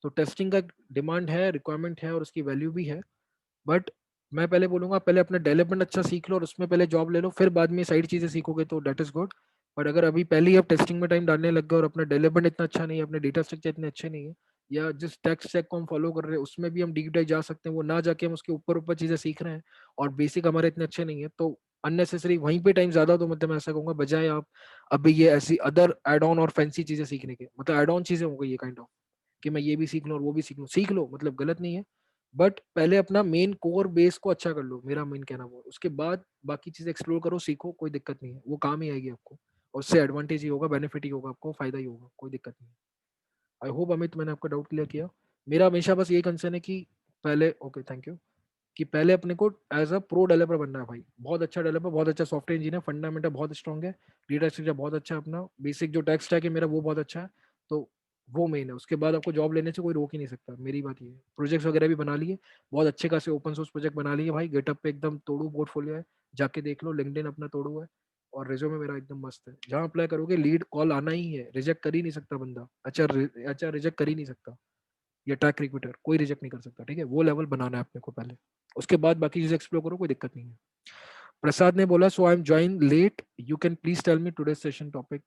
तो टेस्टिंग का डिमांड है, रिक्वायरमेंट है, और उसकी वैल्यू भी है। बट मैं पहले बोलूंगा, पहले अपना डेवलपमेंट अच्छा सीख लो और उसमें पहले जॉब ले लो, फिर बाद में साइड चीजें सीखोगे तो डेट इज गुड। बट अगर अभी पहले ही आप टेस्टिंग में टाइम डालने लग गए और अपना डेवलपमेंट इतना अच्छा नहीं है, अपने डेटा स्ट्रक्चर इतने अच्छे नहीं है, या जिस टेक स्टैक को हम फॉलो कर रहे हैं उसमें भी हम डीप डाइव जा सकते हैं, वो ना जाके हम उसके ऊपर ऊपर चीजें सीख रहे हैं, और बेसिक हमारे इतने अच्छे नहीं है, तो अननेसेसरी वहीं पे टाइम ज्यादा, तो मतलब मैं ऐसा कहूंगा, बजाय आप अभी ये ऐसी अदर एड ऑन और फैंसी चीजें सीखने के, मतलब एड ऑन चीजें हो गई ये काइंड ऑफ, कि मैं ये भी सीख लूँ और वो भी सीख लूँ, सीख लो, मतलब गलत नहीं है, बट पहले अपना मेन कोर बेस को अच्छा कर लो, मेरा मेन कहना वो है। उसके बाद बाकी चीज़ एक्सप्लोर करो, सीखो, कोई दिक्कत नहीं है, वो काम ही आएगी आपको, और उससे एडवांटेज ही होगा, बेनिफिट ही होगा आपको, फायदा ही होगा, कोई दिक्कत नहीं है। आई होप अमित मैंने आपका डाउट क्लियर किया। मेरा हमेशा बस यही कंसर्न है कि पहले, ओके थैंक यू, कि पहले अपने को एज अ प्रो डेवलपर बनना है भाई, बहुत अच्छा डेवलपर, बहुत अच्छा सॉफ्टवेयर इंजीनियर, फंडामेंटल बहुत स्ट्रॉन्ग है, डेटा स्ट्रक्चर बहुत अच्छा है अपना, बेसिक जो टेक स्टैक है मेरा वो बहुत अच्छा है, तो वो मेन है। उसके बाद आपको जॉब लेने से कोई रोक ही नहीं सकता, मेरी बात ये है। प्रोजेक्ट्स वगैरह भी बना लिए, बहुत अच्छे खासे ओपन सोर्स प्रोजेक्ट बना लिए भाई, गेटअप पे एकदम तोड़ू पोर्टफोलियो है, जाके देख लो, लिंक्डइन अपना तोड़ू है, और रेज्यूमे मेरा एकदम मस्त है। जहाँ अप्लाई करोगे लीड कॉल आना ही है, रिजेक्ट कर ही नहीं सकता बंदा, अच्छा अच्छा रिजेक्ट कर ही नहीं सकता, या ट्रैक रिक्रूटर कोई रिजेक्ट नहीं कर सकता, ठीक है, वो लेवल बनाना है अपने को पहले, उसके बाद बाकी चीजें एक्सप्लोर करो, कोई दिक्कत नहीं है। प्रसाद ने बोला so I am join late, you can please tell me today session topic.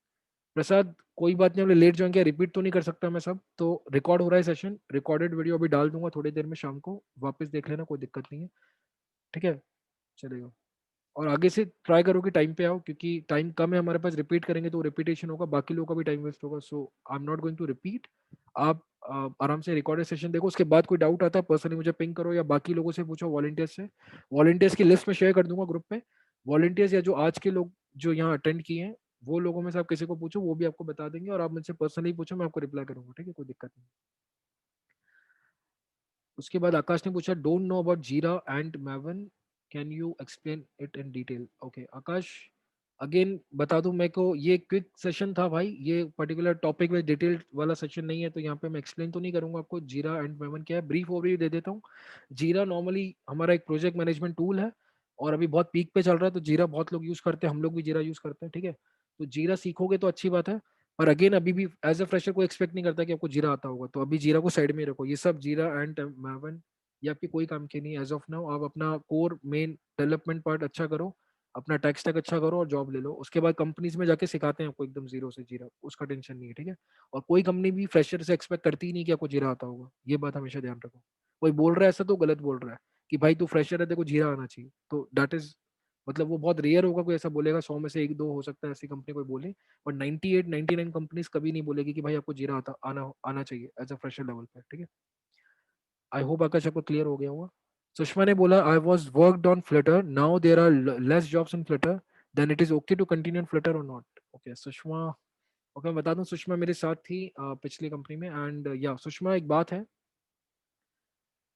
Prasad कोई बात नहीं, हमने लेट ज्वाइन किया, रिपीट तो नहीं कर सकता मैं सब, तो रिकॉर्ड हो रहा है सेशन, रिकॉर्डेड वीडियो अभी डाल दूंगा थोड़ी देर में शाम को, वापस देख लेना, कोई दिक्कत नहीं है, ठीक है, चलेगा। और आगे से ट्राई करो कि टाइम पे आओ, क्योंकि टाइम कम है हमारे पास, रिपीट करेंगे तो रिपीटेशन होगा, बाकी लोगों का भी टाइम वेस्ट होगा, so I am not going to repeat. आप आराम से रिकॉर्डेड सेशन देखो, उसके बाद कोई डाउट आता है पर्सनली मुझे पिंग करो, या बाकी लोगों से पूछो, वॉलंटियर्स से, वॉलंटियर्स की लिस्ट में शेयर कर दूंगा ग्रुप पे, वॉलंटियर्स या जो आज के लोग जो यहाँ अटेंड किए हैं, वो लोगों में से आप किसी को पूछो, वो भी आपको बता देंगे, और आप मुझसे पर्सनली पूछो, मैं आपको रिप्लाई करूंगा, ठीक है, कोई दिक्कत नहीं। उसके बाद आकाश ने पूछा don't know about Jira and Maven, can you explain it in detail. Okay Akash, again बता दूं, मेरे को ये क्विक सेशन था भाई, ये पर्टिकुलर टॉपिक में डिटेल वाला सेशन नहीं है, तो यहाँ पे मैं एक्सप्लेन तो नहीं करूंगा आपको जीरा एंड मैवन क्या है, ब्रीफ ओवरव्यू दे देता हूँ। जीरा नॉर्मली हमारा एक प्रोजेक्ट मैनेजमेंट टूल है, और अभी बहुत पीक पे चल रहा है, तो जीरा बहुत लोग यूज करते हैं, हम लोग भी जीरा यूज करते हैं, ठीक है, तो जीरा सीखोगे तो अच्छी बात है। पर अगेन अभी भी एज अ फ्रेशर को एक्सपेक्ट नहीं करता कि आपको जीरा आता होगा, तो अभी जीरा को साइड में रखो, ये सब जीरा एंड मैवन ये आपके कोई काम के नहीं एज ऑफ नाउ। आप अपना कोर मेन डेवलपमेंट पार्ट अच्छा करो, अपना टेक स्टैक अच्छा करो, और जॉब ले लो, उसके बाद कंपनीज में जाके सिखाते हैं आपको एकदम जीरो से जीरा, उसका टेंशन नहीं है, ठीक है। और कोई कंपनी भी फ्रेशर से एक्सपेक्ट करती ही नहीं कि आपको जीरा आता होगा, ये बात हमेशा ध्यान रखो। कोई बोल रहा है ऐसा तो गलत बोल रहा है, कि भाई तू फ्रेशर है देखो जीरा आना चाहिए, तो दैट इज, मतलब वो बहुत रेयर होगा कोई ऐसा बोलेगा, 100 में से एक दो हो सकता है ऐसी कंपनी कोई बोले, और 98 99 कंपनीज कभी नहीं बोलेगी कि भाई आपको जीरा आना चाहिए एज अ फ्रेशर लेवल पे, ठीक है। आई होप आकाश आपको क्लियर हो गया होगा। सुषमा ने बोला I was worked on flutter, now there are less jobs in flutter, then it is okay to continue in flutter और नॉट। ओके सुषमा, ओके मैं बता दूं, सुषमा मेरे साथ थी पिछली कंपनी में, एंड या सुषमा एक बात है,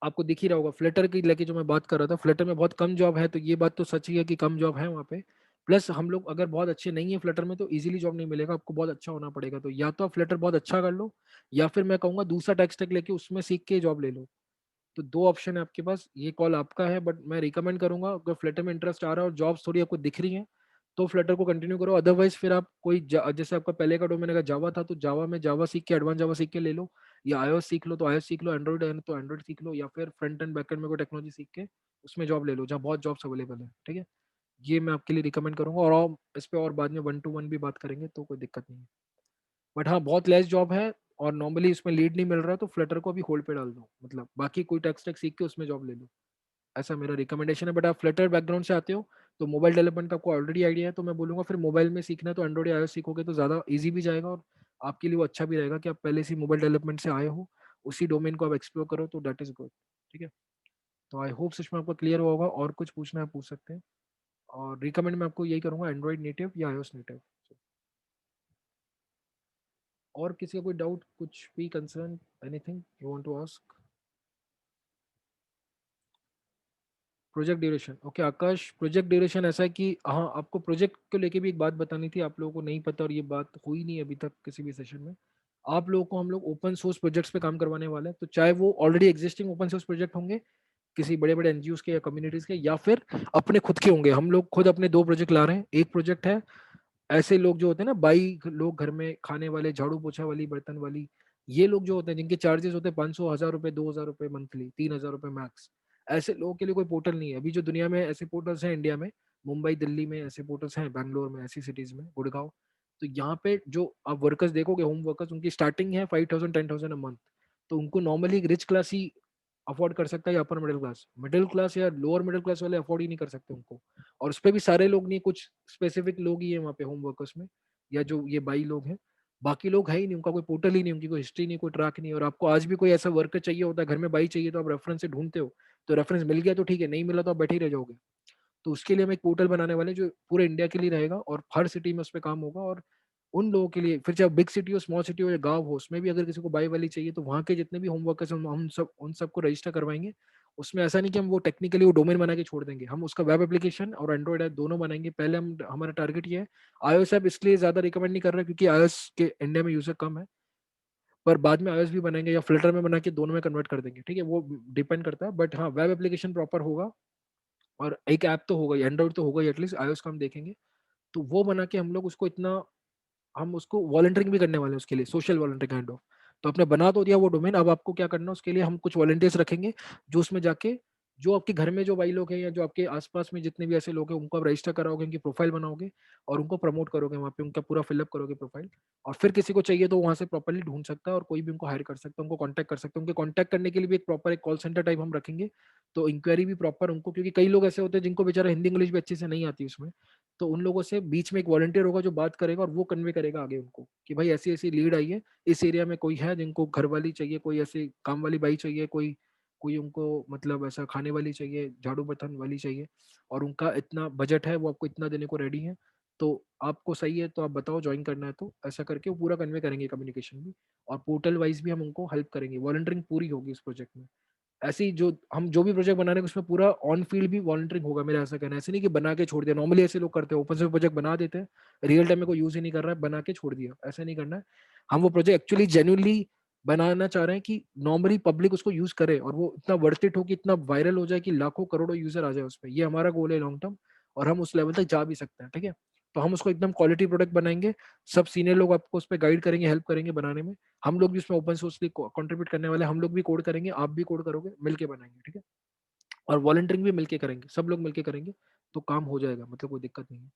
आपको दिख ही रहा होगा फ्लटर की लेके जो मैं बात कर रहा था, फ्लटर में बहुत कम जॉब है, तो ये बात तो सच ही है कि कम जॉब है वहाँ पे। प्लस हम लोग अगर बहुत अच्छे नहीं है फ्लटर में तो इजीली जॉब नहीं मिलेगा, आपको बहुत अच्छा होना पड़ेगा, तो या तो आप फ्लटर बहुत अच्छा कर लो, या फिर मैं कहूँगा दूसरा टेक स्टैक लेके उसमें सीख के जॉब ले लो। तो दो ऑप्शन है आपके पास, ये कॉल आपका है, बट मैं रिकमेंड करूंगा अगर फ्लटर में इंटरेस्ट आ रहा है और जॉब्स थोड़ी आपको दिख रही हैं तो फ्लटर को कंटिन्यू करो, अदरवाइज फिर आप कोई जैसे आपका पहले का डोमेन अगर जावा था तो जावा में जावा सीख के एडवांस जावा सीख के ले लो, या iOS सीख लो तो iOS सीख लो, एंड्रॉइड है तो एंड्रॉइड सीख लो, या फिर फ्रंट एंड बैक एंड में कोई टेक्नोलॉजी सीख के उसमें जॉब ले लो, जहाँ बहुत जॉब्स अवेलेबल है, ठीक है। ये मैं आपके लिए रिकमेंड करूंगा, और इस पे और बाद में 1 to 1 भी बात करेंगे, तो कोई दिक्कत नहीं है। बट हाँ बहुत लेस जॉब है, और नॉर्मली इसमें लीड नहीं मिल रहा है, तो फ्लटर को अभी होल्ड पे डाल दो, मतलब बाकी कोई टेक स्टैक सीख के उसमें जॉब ले लो, ऐसा मेरा रिकमेंडेशन है। बट आप फ्लटर बैकग्राउंड से आते हो तो मोबाइल डेवलपमेंट का आपको ऑलरेडी आइडिया है, तो मैं बोलूंगा फिर मोबाइल में सीखना है तो एंड्रॉइड या iOS सीखोगे तो ज़्यादा ईजी भी जाएगा, और आपके लिए वो अच्छा भी रहेगा कि आप पहले से मोबाइल डेवलपमेंट से आए हो, उसी डोमेन को आप एक्सप्लोर करो, तो दैट इज गुड, ठीक है। तो आई होप इसमें आपको क्लियर हुआ होगा, और कुछ पूछना है पूछ सकते हैं, और रिकमेंड मैं आपको यही करूंगा एंड्रॉइड नेटिव या iOS नेटिव। और किसी का कोई डाउट, कुछ भी concern, anything you want to ask. Project duration, okay Akash, project duration ऐसा है कि हाँ आपको प्रोजेक्ट को लेके भी एक बात बतानी थी, आप लोगों को नहीं पता और ये बात हुई नहीं अभी तक किसी भी सेशन में। आप लोगों को हम लोग ओपन सोर्स प्रोजेक्ट्स पे काम करवाने वाले हैं, तो चाहे वो already existing open source project होंगे किसी बड़े बड़े एनजीओ के या कम्युनिटीज के, या फिर अपने खुद के होंगे, हम लोग खुद अपने 2 प्रोजेक्ट ला रहे हैं। एक प्रोजेक्ट है ऐसे लोग जो होते हैं ना, 22 लोग घर में खाने वाले, झाड़ू पोछा वाली, बर्तन वाली, ये लोग जो होते हैं जिनके चार्जेस होते हैं 500 1000 रुपए, 2000 रुपए मंथली, 3000 रुपए मैक्स, ऐसे लोगों के लिए कोई पोर्टल नहीं है अभी जो दुनिया में। ऐसे पोर्टल्स हैं इंडिया में, मुंबई दिल्ली में ऐसे पोर्टल्स हैं, बैंगलोर में, ऐसी सिटीज में, गुड़गांव। तो यहाँ पे जो आप वर्कर्स देखोगे, होम वर्कर्स, उनकी स्टार्टिंग है 5000 10,000 अ मंथ, तो उनको नॉर्मली रिच क्लास ही अफोर्ड कर सकता है, या अपर मिडिल क्लास या लोअर मिडिल क्लास वाले अफोर्ड ही नहीं कर सकते उनको। और उस पर भी सारे लोग नहीं, कुछ स्पेसिफिक लोग ही है वहाँ पे होम वर्कर्स में, या जो ये 22 लोग हैं। बाकी लोग है ही नहीं, उनका कोई पोर्टल ही नहीं, उनकी कोई हिस्ट्री नहीं, कोई ट्रैक नहीं। और आपको आज भी कोई ऐसा वर्कर चाहिए होता है, घर में बाई चाहिए, तो आप रेफरेंस से ढूंढते हो, तो रेफरेंस मिल गया तो ठीक है, नहीं मिला तो आप बैठे ही रह जाओगे। तो उसके लिए हम एक पोर्टल बनाने वाले हैं जो पूरे इंडिया के लिए रहेगा और हर सिटी में उस पर काम होगा। और उन लोगों के लिए फिर चाहे बिग सिटी हो, स्मॉल सिटी हो या गांव हो, उसमें भी अगर किसी को बाई वाली चाहिए तो वहाँ के जितने भी होम वर्कर्स हम सब उन सबको रजिस्टर करवाएंगे। उसमें ऐसा नहीं कि हम वो टेक्निकली वो डोमेन बना के छोड़ देंगे, हम उसका वेब एप्लीकेशन और एंड्रॉइड ऐप दोनों बनाएंगे। पहले हम हमारा टारगेट ये है, iOS ऐप इसलिए ज्यादा रिकमेंड नहीं कर रहे क्योंकि iOS के इंडिया में यूजर कम है, पर बाद में iOS भी बनाएंगे या फ्लटर में बना के दोनों में कन्वर्ट कर देंगे, ठीक है, वो डिपेंड करता है। बट हाँ, वेब एप्लीकेशन प्रॉपर होगा और एक ऐप तो होगा ही, एंड्रॉइड तो होगा ही एटलीस्ट, iOS का हम देखेंगे। तो वो बना के हम लोग उसको इतना, हम उसको वॉलंटियरिंग भी करने वाले हैं उसके लिए, सोशल वॉलंटियरिंग काइंड ऑफ। तो आपने बना तो दिया वो डोमेन, अब आपको क्या करना है उसके लिए, हम कुछ वॉलंटियर्स रखेंगे जो उसमें जाके, जो आपके घर में जो भाई लोग हैं या जो आपके आसपास में जितने भी ऐसे लोग हैं उनको आप रजिस्टर कराओगे, उनकी प्रोफाइल बनाओगे और उनको प्रमोट करोगे, वहाँ पे उनका पूरा फिलअप करोगे प्रोफाइल। और फिर किसी को चाहिए तो वहाँ से प्रॉपरली ढूंढ सकता है और कोई भी उनको हायर कर सकता है, उनको कॉन्टैक्ट कर सकते हैं। उनके कॉन्टैक्ट करने के लिए भी एक प्रॉपर एक कॉल सेंटर टाइप हम रखेंगे, तो इंक्वायरी भी प्रॉपर उनको, क्योंकि कई लोग ऐसे होते हैं जिनको बेचारा हिंदी इंग्लिश भी अच्छे से नहीं आती उसमें, तो उन लोगों से बीच में एक वॉलंटियर होगा जो बात करेगा और वो कन्वे करेगा आगे उनको कि भाई ऐसी ऐसी लीड आई है, इस एरिया में कोई है जिनको घर वाली चाहिए, कोई ऐसी काम वाली बाई चाहिए, कोई कोई उनको मतलब ऐसा खाने वाली चाहिए, झाड़ू बर्तन वाली चाहिए, और उनका इतना बजट है, वो आपको इतना देने को रेडी है, तो आपको सही है तो आप बताओ ज्वाइन करना है, तो ऐसा करके वो पूरा कन्वे करेंगे कम्युनिकेशन भी। और पोर्टल वाइज भी हम उनको हेल्प करेंगे, वॉलंटियरिंग पूरी होगी इस प्रोजेक्ट में। ऐसे ही जो हम जो भी प्रोजेक्ट बना रहे हैं उसमें पूरा ऑन फील्ड भी वॉलंटियरिंग होगा, मेरा ऐसा कहना है। ऐसे नहीं कि बना के छोड़ दिया, नॉर्मली ऐसे लोग करते हैं, ओपन सोर्स प्रोजेक्ट बना देते हैं, रियल टाइम में कोई यूज ही नहीं कर रहा है, बना के छोड़ दिया, ऐसा नहीं करना है। हम वो प्रोजेक्ट एक्चुअली जेन्युइनली बनाना चाह रहे हैं कि नॉर्मली पब्लिक उसको यूज करे और वो इतना वर्थ इट हो कि इतना वायरल हो जाए कि लाखों करोड़ों यूजर आ जाए उस पर, ये हमारा गोल है लॉन्ग टर्म। और हम उस लेवल तक जा भी सकते हैं, ठीक है। तो हम उसको एकदम क्वालिटी प्रोडक्ट बनाएंगे, सब सीनियर लोग आपको उस पर गाइड करेंगे, हेल्प करेंगे बनाने में। हम लोग भी उसमें ओपन सोर्सली कंट्रीब्यूट करने वाले हैं, हम लोग भी कोड करेंगे, आप भी कोड करोगे, मिलके बनाएंगे, ठीक है। और वॉलंटियरिंग भी मिलके करेंगे, सब लोग मिलके करेंगे, तो काम हो जाएगा, मतलब कोई दिक्कत नहीं है।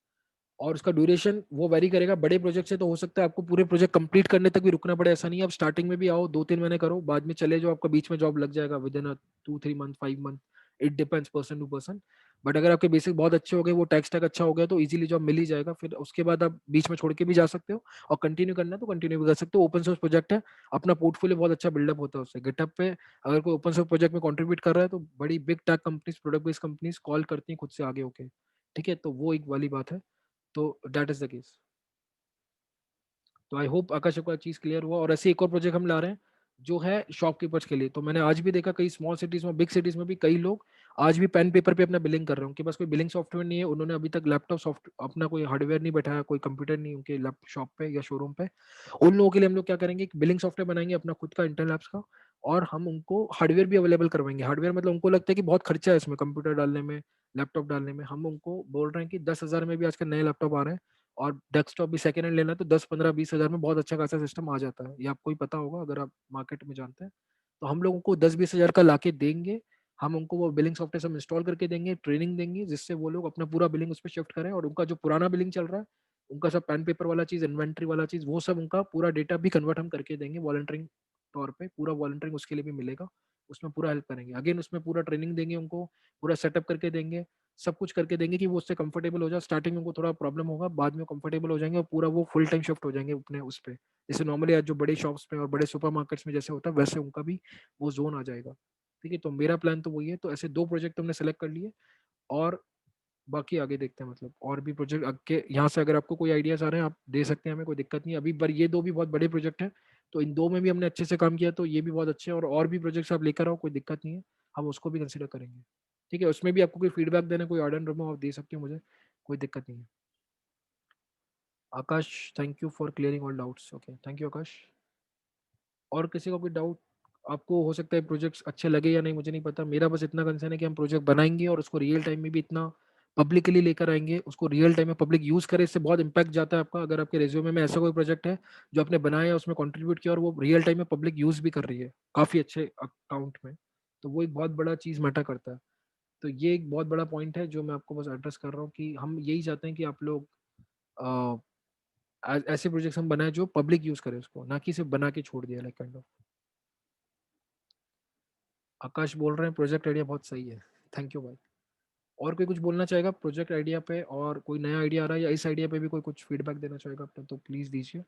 और उसका ड्यूरेशन वो वेरी करेगा, बड़े प्रोजेक्ट से तो हो सकता है आपको पूरे प्रोजेक्ट कंप्लीट करने तक भी रुकना पड़े, ऐसा नहीं है। आप स्टार्टिंग में भी आओ, 2-3 महीने करो, बाद में चले जाओ, आपका बीच में जॉब लग जाएगा within 2-3 month, 5 month, it depends person to person. But अगर आपके बेसिक बहुत अच्छे हो गए, वो टैक्स टैक अच्छा हो गया, तो इजीली जॉब मिल ही जाएगा। फिर उसके बाद आप बीच में छोड़ के भी जा सकते हो, और कंटिन्यू करना है तो कंटिन्यू भी कर सकते हो। ओपन सोर्स प्रोजेक्ट है, अपना पोर्टफोलियो बहुत अच्छा बिल्डअप होता है उससे। गिटहब पे अगर कोई ओपन सोर्स प्रोजेक्ट में कंट्रीब्यूट कर रहा है तो बड़ी big tech companies, product based companies call करती हैं खुद से आगे होके, ठीक है। तो वो एक वाली बात है, तो दैट इज द केस। तो आई होप आकाश को चीज क्लियर हुआ। और ऐसे एक और प्रोजेक्ट हम ला रहे हैं जो है शॉपकीपर्स के लिए। तो मैंने आज भी देखा कई स्मॉल सिटीज में, बिग सिटीज में भी कई लोग आज भी पेन पेपर पे अपना बिलिंग कर रहे हैं, उनके पास कोई बिलिंग सॉफ्टवेयर नहीं है, उन्होंने अभी तक लैपटॉप सॉफ्ट अपना कोई हार्डवेयर नहीं बैठाया, कोई कंप्यूटर नहीं उनके लैप शॉप पे या शोरूम पे। उन लोगों के लिए हम लोग क्या करेंगे, एक बिलिंग सॉफ्टवेयर बनाएंगे अपना खुद का, इंटेल लैब्स का। और हम उनको हार्डवेयर भी अवेलेबल करवाएंगे। हार्डवेयर मतलब उनको लगता है कि बहुत खर्चा है इसमें, कंप्यूटर डालने में, लैपटॉप डालने में, हम उनको बोल रहे हैं कि 10,000 में भी आजकल नए लैपटॉप आ रहे हैं। और डेस्कटॉप भी सेकेंड हैंड लेना है तो 10-15-20 हज़ार में बहुत अच्छा खासा सिस्टम आ जाता है, ये आपको ही पता होगा अगर आप मार्केट में जानते हैं। तो हम लोग उनको 10-20 हज़ार का लाके देंगे, हम उनको वो बिलिंग सॉफ्टवेयर सब इंस्टॉल करके देंगे, ट्रेनिंग देंगे, जिससे वो लोग अपना पूरा बिलिंग उस पर शिफ्ट करें। और उनका जो पुराना बिलिंग चल रहा है, उनका सब पेन पेपर वाला चीज, इन्वेंट्री वाला चीज, वो सब उनका पूरा डेटा भी कन्वर्ट हम करके देंगे वॉलंटियरिंग तौर पे। पूरा वॉलंटियरिंग उसके लिए भी मिलेगा, उसमें पूरा हेल्प करेंगे। अगेन उसमें पूरा ट्रेनिंग देंगे उनको, पूरा सेटअप करके देंगे, सब कुछ करके देंगे कि वो उससे कंफर्टेबल हो जाए। स्टार्टिंग में उनको थोड़ा प्रॉब्लम होगा, बाद में कंफर्टेबल हो जाएंगे और पूरा वो फुल टाइम शिफ्ट हो जाएंगे अपने उस पे। जैसे नॉर्मली आज जो बड़े शॉप्स में और बड़े सुपरमार्केट्स में जैसे होता है, वैसे उनका भी वो जोन आ जाएगा, ठीक है। तो मेरा प्लान तो वही है। तो ऐसे 2 प्रोजेक्ट हमने सेलेक्ट कर लिए, और बाकी आगे देखते हैं, मतलब और भी प्रोजेक्ट आगे यहाँ से अगर आपको कोई आइडियाज आ रहे हैं आप दे सकते हैं हमें, कोई दिक्कत नहीं है अभी। पर ये 2 भी बहुत बड़े प्रोजेक्ट हैं, तो इन 2 में भी हमने अच्छे से काम किया, तो ये भी बहुत अच्छे हैं। और भी प्रोजेक्ट्स आप लेकर आओ, कोई दिक्कत नहीं है, हम उसको भी कंसिडर करेंगे, ठीक है। उसमें भी आपको कोई फीडबैक देना, कोई ऑर्डर रिमूव आप दे सकते हो मुझे, कोई दिक्कत नहीं है। Akash, thank you for clearing all doubts. Okay, thank you Akash. और किसी का कोई डाउट? आपको हो सकता है प्रोजेक्ट्स अच्छे लगे या नहीं, मुझे नहीं पता। मेरा बस इतना कंसर्न है कि हम प्रोजेक्ट बनाएंगे और उसको रियल टाइम में भी इतना पब्लिकली लेकर आएंगे, उसको रियल टाइम में पब्लिक यूज करे, इससे बहुत इंपैक्ट जाता है आपका। अगर आपके रिज्यूमे में ऐसा कोई प्रोजेक्ट है जो आपने बनाया, उसमें कंट्रीब्यूट किया और वो रियल टाइम में पब्लिक यूज भी कर रही है काफी अच्छे अकाउंट में, तो वो एक बहुत बड़ा चीज मैटर करता है। तो ये एक बहुत बड़ा पॉइंट है जो मैं आपको बस एड्रेस कर रहा हूँ कि हम यही चाहते हैं कि आप लोग ऐसे प्रोजेक्ट्स हम बनाए जो पब्लिक यूज करे उसको, ना कि सिर्फ बना के छोड़ दिया लाइक काइंड ऑफ। आकाश बोल रहे हैं प्रोजेक्ट आइडिया बहुत सही है, थैंक यू भाई। और कोई कुछ बोलना चाहेगा प्रोजेक्ट आइडिया पे, और कोई नया आइडिया आ रहा है या इस आइडिया पे भी कोई कुछ फीडबैक देना चाहेगा अपना, तो प्लीज दीजिए।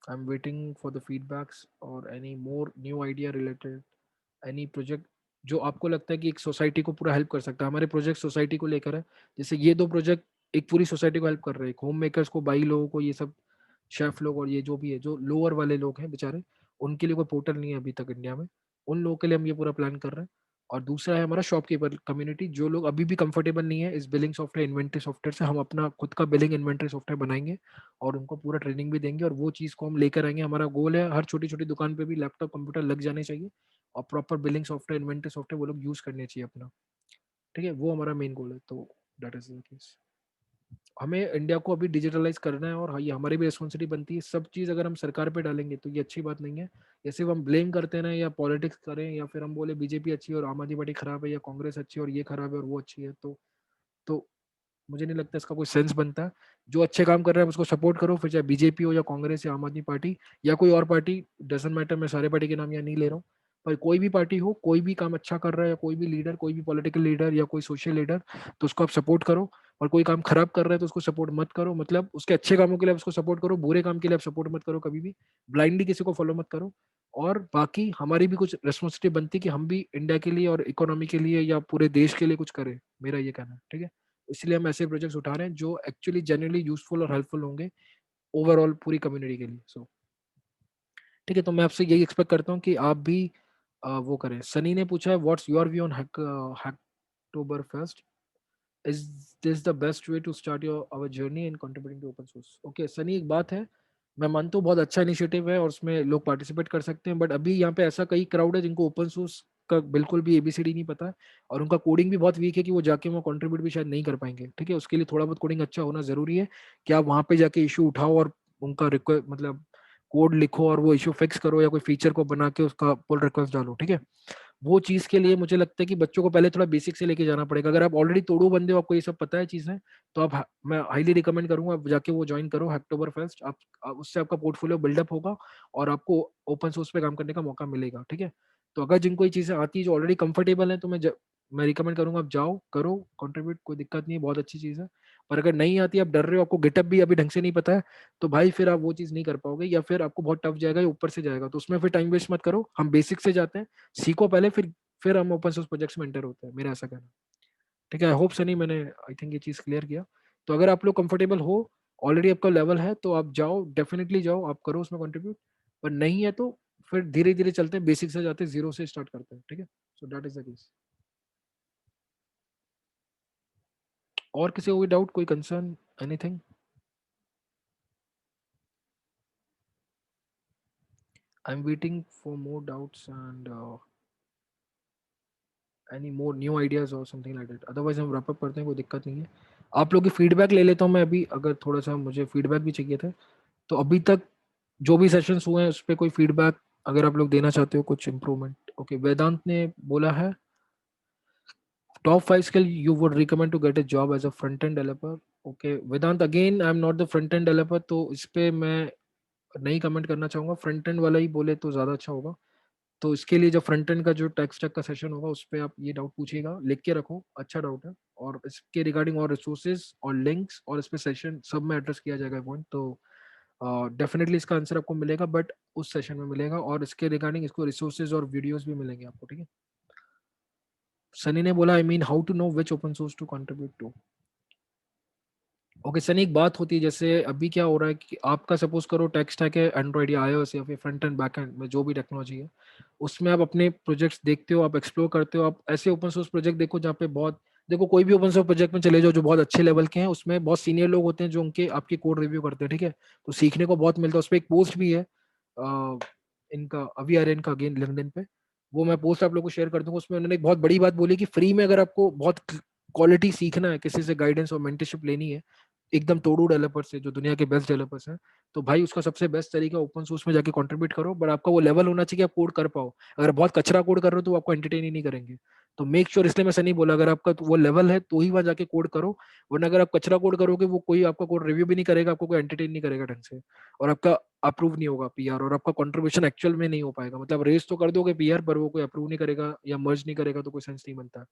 I am waiting for the feedbacks और any more new idea related any project जो आपको लगता है कि एक सोसाइटी को पूरा हेल्प कर सकता है। हमारे प्रोजेक्ट सोसाइटी को लेकर है, जैसे ये दो प्रोजेक्ट एक पूरी सोसाइटी को हेल्प कर रहे हैं, होम मेकर्स को, बाई लोगों को, ये सब शेफ लोग और ये जो भी है, जो लोअर वाले लोग हैं बेचारे, उनके लिए कोई पोर्टल नहीं है अभी तक इंडिया में, उन लोगों के लिए हम ये पूरा प्लान कर रहे हैं। और दूसरा है हमारा शॉपकीपर कम्युनिटी, जो लोग अभी भी कंफर्टेबल नहीं है इस बिलिंग सॉफ्टवेयर इन्वेंट्री सॉफ्टवेयर से, हम अपना खुद का बिलिंग इन्वेंट्री सॉफ्टवेयर बनाएंगे और उनको पूरा ट्रेनिंग भी देंगे और वो चीज़ को हम लेकर आएंगे। हमारा गोल है हर छोटी छोटी दुकान पे भी लैपटॉप कंप्यूटर लग जाने चाहिए और proper billing software inventory software वो लोग यूज़ करने चाहिए अपना। ठीक है, वो हमारा मेन गोल है। तो दैट इज द केस। हमें इंडिया को अभी डिजिटलाइज करना है और ये हमारी भी रिस्पॉन्सिबिलिटी बनती है। सब चीज़ अगर हम सरकार पे डालेंगे तो ये अच्छी बात नहीं है। या सिर्फ हम ब्लेम करते रहें या पॉलिटिक्स करें या फिर हम बोले बीजेपी अच्छी है और आम आदमी पार्टी खराब है या कांग्रेस अच्छी है और ये खराब है और वो अच्छी है, तो मुझे नहीं लगता इसका कोई सेंस बनता है। जो अच्छे काम कर रहे हैं उसको सपोर्ट करो, फिर चाहे बीजेपी हो या कांग्रेस या आम आदमी पार्टी या कोई और पार्टी, डजेंट मैटर। मैं सारे पार्टी के नाम यहाँ नहीं ले रहा हूँ, पर कोई भी पार्टी हो, कोई भी काम अच्छा कर रहा है या कोई भी लीडर, कोई भी पॉलिटिकल लीडर या कोई सोशल लीडर, तो उसको आप सपोर्ट करो। और कोई काम खराब कर रहा है तो उसको सपोर्ट मत करो, मतलब उसके अच्छे कामों के लिए आप उसको सपोर्ट करो, बुरे काम के लिए आप सपोर्ट मत करो कभी भी। ब्लाइंडली किसी को फॉलो मत करो। और बाकी हमारी भी कुछ रिस्पॉन्सिबिलिटी बनती है कि हम भी इंडिया के लिए और इकोनॉमी के लिए या पूरे देश के लिए कुछ करें, मेरा ये कहना है। ठीक है, इसलिए हम ऐसे प्रोजेक्ट्स उठा रहे हैं जो एक्चुअली जेन्युइनली यूजफुल और हेल्पफुल होंगे ओवरऑल पूरी कम्युनिटी के लिए। सो ठीक है, तो मैं आपसे यही एक्सपेक्ट करता हूँ कि आप भी वो करें। सनी ने पूछा है what's your view on Hacktoberfest, is this the best way to start your our journey in contributing to open source. Okay Sunny, एक बात है, मैं मानता हूँ बहुत अच्छा इनिशिएटिव है और उसमें लोग पार्टिसिपेट कर सकते हैं, बट अभी यहाँ पे ऐसा कई क्राउड है जिनको ओपन सोर्स का बिल्कुल भी एबीसीडी नहीं पता है और उनका कोडिंग भी बहुत वीक है कि वो जाके वो कंट्रीब्यूट भी शायद नहीं कर पाएंगे। ठीक है, उसके लिए थोड़ा बहुत कोडिंग अच्छा होना जरूरी है कि आप वहाँ पे जाके इशू उठाओ और उनका रिक्वेस्ट मतलब कोड लिखो और वो इशू फिक्स करो या कोई फीचर को बना के उसका पुल रिक्वेस्ट डालो। ठीक है, वो चीज के लिए मुझे लगता है कि बच्चों को पहले थोड़ा बेसिक से लेके जाना पड़ेगा। अगर आप ऑलरेडी तोड़ो बंदे हो, आपको ये सब पता है चीजें, तो आप मैं हाईली रिकमेंड करूंगा आप जाके वो ज्वाइन करो हैकटोबर फेस्ट। उससे आपका पोर्टफोलियो बिल्डअप होगा और आपको ओपन सोर्स पे काम करने का मौका मिलेगा। ठीक है, तो अगर जिनको ये चीजें आती है जो ऑलरेडी कंफर्टेबल है तो मैं रिकमेंड करूंगा आप जाओ करो कंट्रीब्यूट, कोई दिक्कत नहीं है, बहुत अच्छी चीज है। पर अगर नहीं आती, आप डर रहे हो, आपको गिटअप भी अभी ढंग से नहीं पता है, तो भाई फिर आप वो चीज नहीं कर पाओगे या फिर आपको बहुत टफ जाएगा या ऊपर से जाएगा, तो उसमें फिर टाइम वेस्ट मत करो। हम बेसिक से जाते हैं, सीखो पहले, फिर हम ओपन सोर्स प्रोजेक्ट्स में एंटर होते हैं, मेरा ऐसा कहना है। ठीक है, आई होप सनी मैंने आई थिंक ये चीज क्लियर किया। तो अगर आप लोग कंफर्टेबल हो, ऑलरेडी आपका लेवल है, तो आप जाओ, डेफिनेटली जाओ, आप करो उसमें कंट्रीब्यूट। पर नहीं है तो फिर धीरे धीरे चलते हैं, बेसिक से जाते हैं, जीरो से स्टार्ट करते हैं। ठीक है, so that is the case. और किसी को कोई डाउट, कोई concern, anything? I am waiting for more doubts and any more new ideas और समथिंग लाइक दैट, अदरवाइज हम रैप अप करते हैं, कोई दिक्कत नहीं है। आप लोग की फीडबैक ले लेता हूँ मैं अभी, अगर थोड़ा सा मुझे फीडबैक भी चाहिए था। तो अभी तक जो भी सेशंस हुए हैं उस पर कोई फीडबैक अगर आप लोग देना चाहते हो, कुछ इम्प्रूवमेंट। ओके, वेदांत ने बोला है top 5 skill you would recommend to get a job as a front end developer. Okay Vedant, again I am not the front end developer, तो इस पे मैं नहीं कमेंट करना चाहूंगा, फ्रंट एंड वाला ही बोले तो ज़्यादा अच्छा होगा। तो इसके लिए जो फ्रंट एंड का जो टेक स्टैक का सेशन होगा उस पर आप ये डाउट पूछिएगा, लिख के रखो, अच्छा डाउट है। और इसके रिगार्डिंग और रिसोर्सेज और लिंक्स और इस पे सेशन सब में एड्रेस किया जाएगा पॉइंट, तो डेफिनेटली इसका आंसर आपको मिलेगा, बट उस सेशन में मिलेगा और इसके रिगार्डिंग इसको रिसोर्सेज और वीडियोस भी मिलेंगे आपको। ठीक है, सनी ने बोला I mean how to know which open source to contribute to. Okay Sunny, एक बात होती है, जैसे अभी क्या हो रहा है कि आपका सपोज करो टेक स्टैक है एंड्रॉइड या iOS या फिर फ्रंट एंड बैक एंड में जो भी टेक्नोलॉजी है, उसमें आप अपने प्रोजेक्ट्स देखते हो, आप एक्सप्लोर करते हो, आप ऐसे ओपन सोर्स प्रोजेक्ट देखो जहाँ पे बहुत, देखो कोई भी ओपन सोर्स प्रोजेक्ट में चले जाओ जो बहुत अच्छे लेवल के हैं, उसमें बहुत सीनियर लोग होते हैं जो उनके आपकी कोड रिव्यू करते हैं। ठीक है, तो सीखने को बहुत मिलता है। उस पर एक पोस्ट भी है इनका, अभी आ रहा है इनका अगेन लिंक्डइन पे, वो मैं पोस्ट आप लोग को शेयर कर दूंगा। उसमें उन्होंने एक बहुत बड़ी बात बोली कि फ्री में अगर आपको बहुत क्वालिटी सीखना है, किसी से गाइडेंस और मेंटरशिप लेनी है एकदम तोड़ू डेवलपर से जो दुनिया के बेस्ट डेवलपर्स हैं, तो भाई उसका सबसे बेस्ट तरीका ओपन सोर्स में जाके कंट्रीब्यूट करो, बट आपका वो लेवल होना चाहिए कि आप कोड कर पाओ। अगर बहुत कचरा कोड कर रहे हो तो वो आपको एंटरटेन ही नहीं करेंगे। तो मेक श्योर इसलिए मैं नहीं बोला, अगर आपका तो वो लेवल है तो ही वहां जाके कोड करो, वरना अगर आप कचरा कोड करोगे वो कोई आपका कोड रिव्यू भी नहीं करेगा, आपको कोई एंटरटेन नहीं करेगा ढंग से, और आपका अप्रूव नहीं होगा पीआर, और आपका कंट्रीब्यूशन एक्चुअल में नहीं हो पाएगा। मतलब रेस तो कर दोगे पीआर पर वो कोई अप्रूव नहीं करेगा या मर्ज नहीं करेगा तो कोई सेंस नहीं बनता।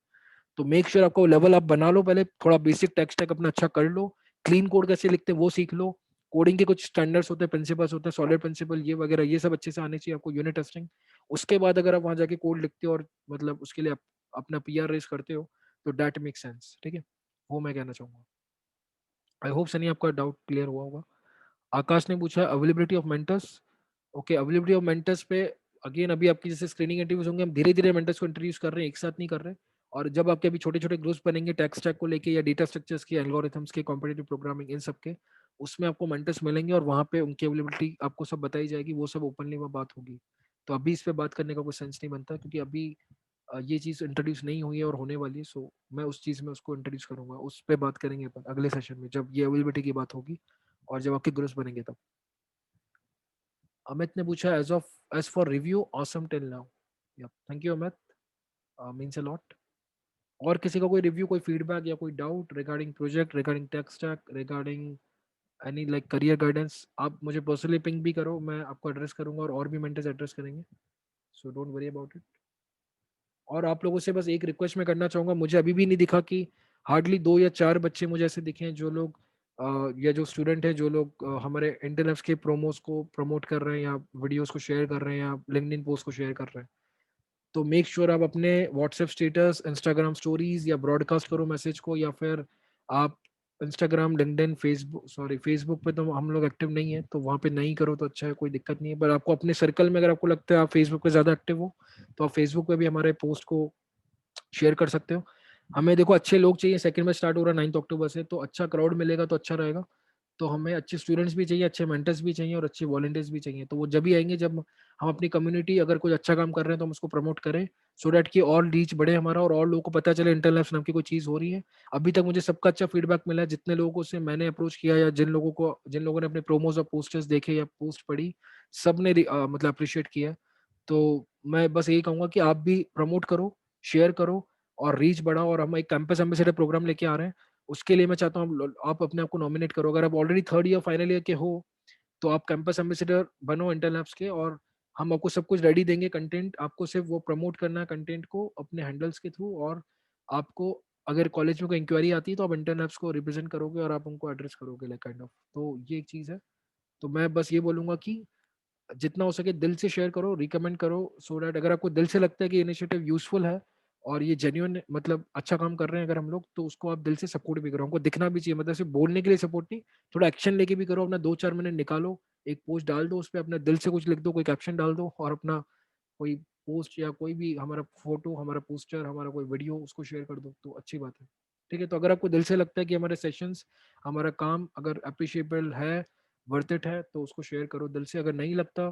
तो मेक श्योर आपको लेवल आप बना लो, पहले थोड़ा बेसिक टेक स्टैक अपना अच्छा कर लो, क्लीन कोड कैसे लिखते हैं वो सीख लो, कोडिंग के कुछ स्टैंडर्ड्स होते हैं, प्रिंसिपल्स होते हैं, सॉलिड प्रिंसिपल ये वगैरह, ये सब अच्छे से आने चाहिए आपको, यूनिट टेस्टिंग। उसके बाद अगर आप वहाँ जाके कोड लिखते हो और मतलब उसके लिए आप अपना पीआर रेस करते हो, तो दैट मेक सेंस, ठीक है, वो मैं कहना चाहूँगा। आई होप सनी आपका डाउट क्लियर हुआ होगा। आकाश ने पूछा availability of mentors. Okay, availability of mentors पे अगेन अभी आपकी जैसे स्क्रीनिंग इंटरव्यूज होंगे, हम धीरे धीरे मेंटर्स को इंट्रोड्यूस कर रहे हैं, एक साथ नहीं कर रहे। और जब आपके अभी छोटे छोटे ग्रुप्स बनेंगे टेक स्टैक को लेके या डेटा स्ट्रक्चर्स के, एल्गोरिथम्स के, कॉम्पिटिटिव प्रोग्रामिंग, इन सब के, उसमें आपको मेंटर्स मिलेंगे और वहाँ पे उनकी अवेलेबिलिटी आपको सब बताई जाएगी, वो सब ओपनली वहाँ बात होगी। तो अभी इस पे बात करने का कोई सेंस नहीं बनता, क्योंकि अभी ये चीज़ इंट्रोड्यूस नहीं हुई है और होने वाली है। सो मैं उस चीज़ में उसको इंट्रोड्यूस करूंगा, उस पर बात करेंगे अपन अगले सेशन में जब ये अवेलेबिलिटी की बात होगी और जब आपके ग्रुप्स बनेंगे तब। अमित ने पूछा as for review awesome till now. Thank you Amit, means a lot. और किसी का कोई रिव्यू, कोई फीडबैक या कोई doubt regarding project, regarding tech stack, regarding any like career guidance, आप मुझे पर्सनली पिंग भी करो, मैं आपको एड्रेस करूंगा और भी मेंटर्स एड्रेस करेंगे। So don't worry about it. और आप लोगों से बस एक रिक्वेस्ट मैं करना चाहूंगा, मुझे अभी भी नहीं दिखा कि हार्डली 2 या 4 बच्चे मुझे ऐसे दिखे हैं जो लोग या जो स्टूडेंट है जो लोग हमारे इंटरनेट्स के प्रोमोस को प्रमोट कर रहे हैं या वीडियोस को शेयर कर रहे हैं या लिंक्डइन पोस्ट को शेयर कर रहे हैं। तो मेक श्योर आप अपने व्हाट्सएप स्टेटस, इंस्टाग्राम स्टोरीज या ब्रॉडकास्ट करो मैसेज को, या फिर आप Instagram, LinkedIn, Facebook, sorry Facebook पे तो हम लोग एक्टिव नहीं है, तो वहाँ पे नहीं करो तो अच्छा है, कोई दिक्कत नहीं है। पर आपको अपने सर्कल में अगर आपको लगता है आप फेसबुक पे ज़्यादा एक्टिव हो, तो आप फेसबुक पे भी हमारे पोस्ट को शेयर कर सकते हो। हमें देखो अच्छे लोग चाहिए, सेकंड में स्टार्ट हो रहा है 9 अक्टूबर से, तो अच्छा क्राउड मिलेगा तो अच्छा रहेगा। तो हमें अच्छे स्टूडेंट्स भी चाहिए, अच्छे मेंटर्स भी चाहिए और अच्छे वॉलंटियर्स भी चाहिए। तो वो जब भी आएंगे जब हम अपनी कम्युनिटी अगर कुछ अच्छा काम कर रहे हैं तो हम उसको प्रमोट करें, सो डैट कि और रीच बढ़े हमारा और लोगों को पता चले इंटरनेशनल नाम की कोई चीज़ हो रही है। अभी तक मुझे सबका अच्छा फीडबैक मिला है, जितने लोगों से मैंने अप्रोच किया या जिन लोगों ने अपने प्रोमोज और पोस्टर्स देखे या पोस्ट पढ़ी, सब ने मतलब अप्रिशिएट किया। तो मैं बस यही कहूँगा कि आप भी प्रमोट करो, शेयर करो और रीच बढ़ाओ। और हम एक कैंपस एम्बेसडर प्रोग्राम लेके आ रहे हैं, उसके लिए मैं चाहता हूँ आप अपने आप को नॉमिनेट करो। अगर आप already third year final year के हो तो आप कैंपस एम्बेसडर बनो इंटर लैब्स के, और हम आपको सब कुछ रेडी देंगे कंटेंट, आपको सिर्फ वो प्रमोट करना है कंटेंट को अपने हैंडल्स के थ्रू। और आपको अगर कॉलेज में कोई इंक्वायरी आती है तो आप इंटर लैब्स को रिप्रेजेंट करोगे और आप उनको एड्रेस करोगे, लाइक काइंड ऑफ। तो ये एक चीज़ है। तो मैं बस ये बोलूंगा कि जितना हो सके दिल से शेयर करो, रिकमेंड करो, सो डैट अगर आपको दिल से लगता है कि इनिशिएटिव यूजफुल है और ये जेन्युइन मतलब अच्छा काम कर रहे हैं अगर हम लोग, तो उसको आप दिल से सपोर्ट भी करो। हमको दिखना भी चाहिए, मतलब सिर्फ बोलने के लिए सपोर्ट नहीं, थोड़ा एक्शन लेके भी करो। अपना 2-4 मिनट निकालो, एक पोस्ट डाल दो, उस पर अपने दिल से कुछ लिख दो, कोई कैप्शन डाल दो और अपना कोई पोस्ट या कोई भी हमारा फोटो, हमारा पोस्टर, हमारा कोई वीडियो उसको शेयर कर दो, तो अच्छी बात है। ठीक है, तो अगर आपको दिल से लगता है कि हमारे सेशंस, हमारा काम अगर अप्रिशिएबल है, वर्थ इट है, तो उसको शेयर करो दिल से। अगर नहीं लगता,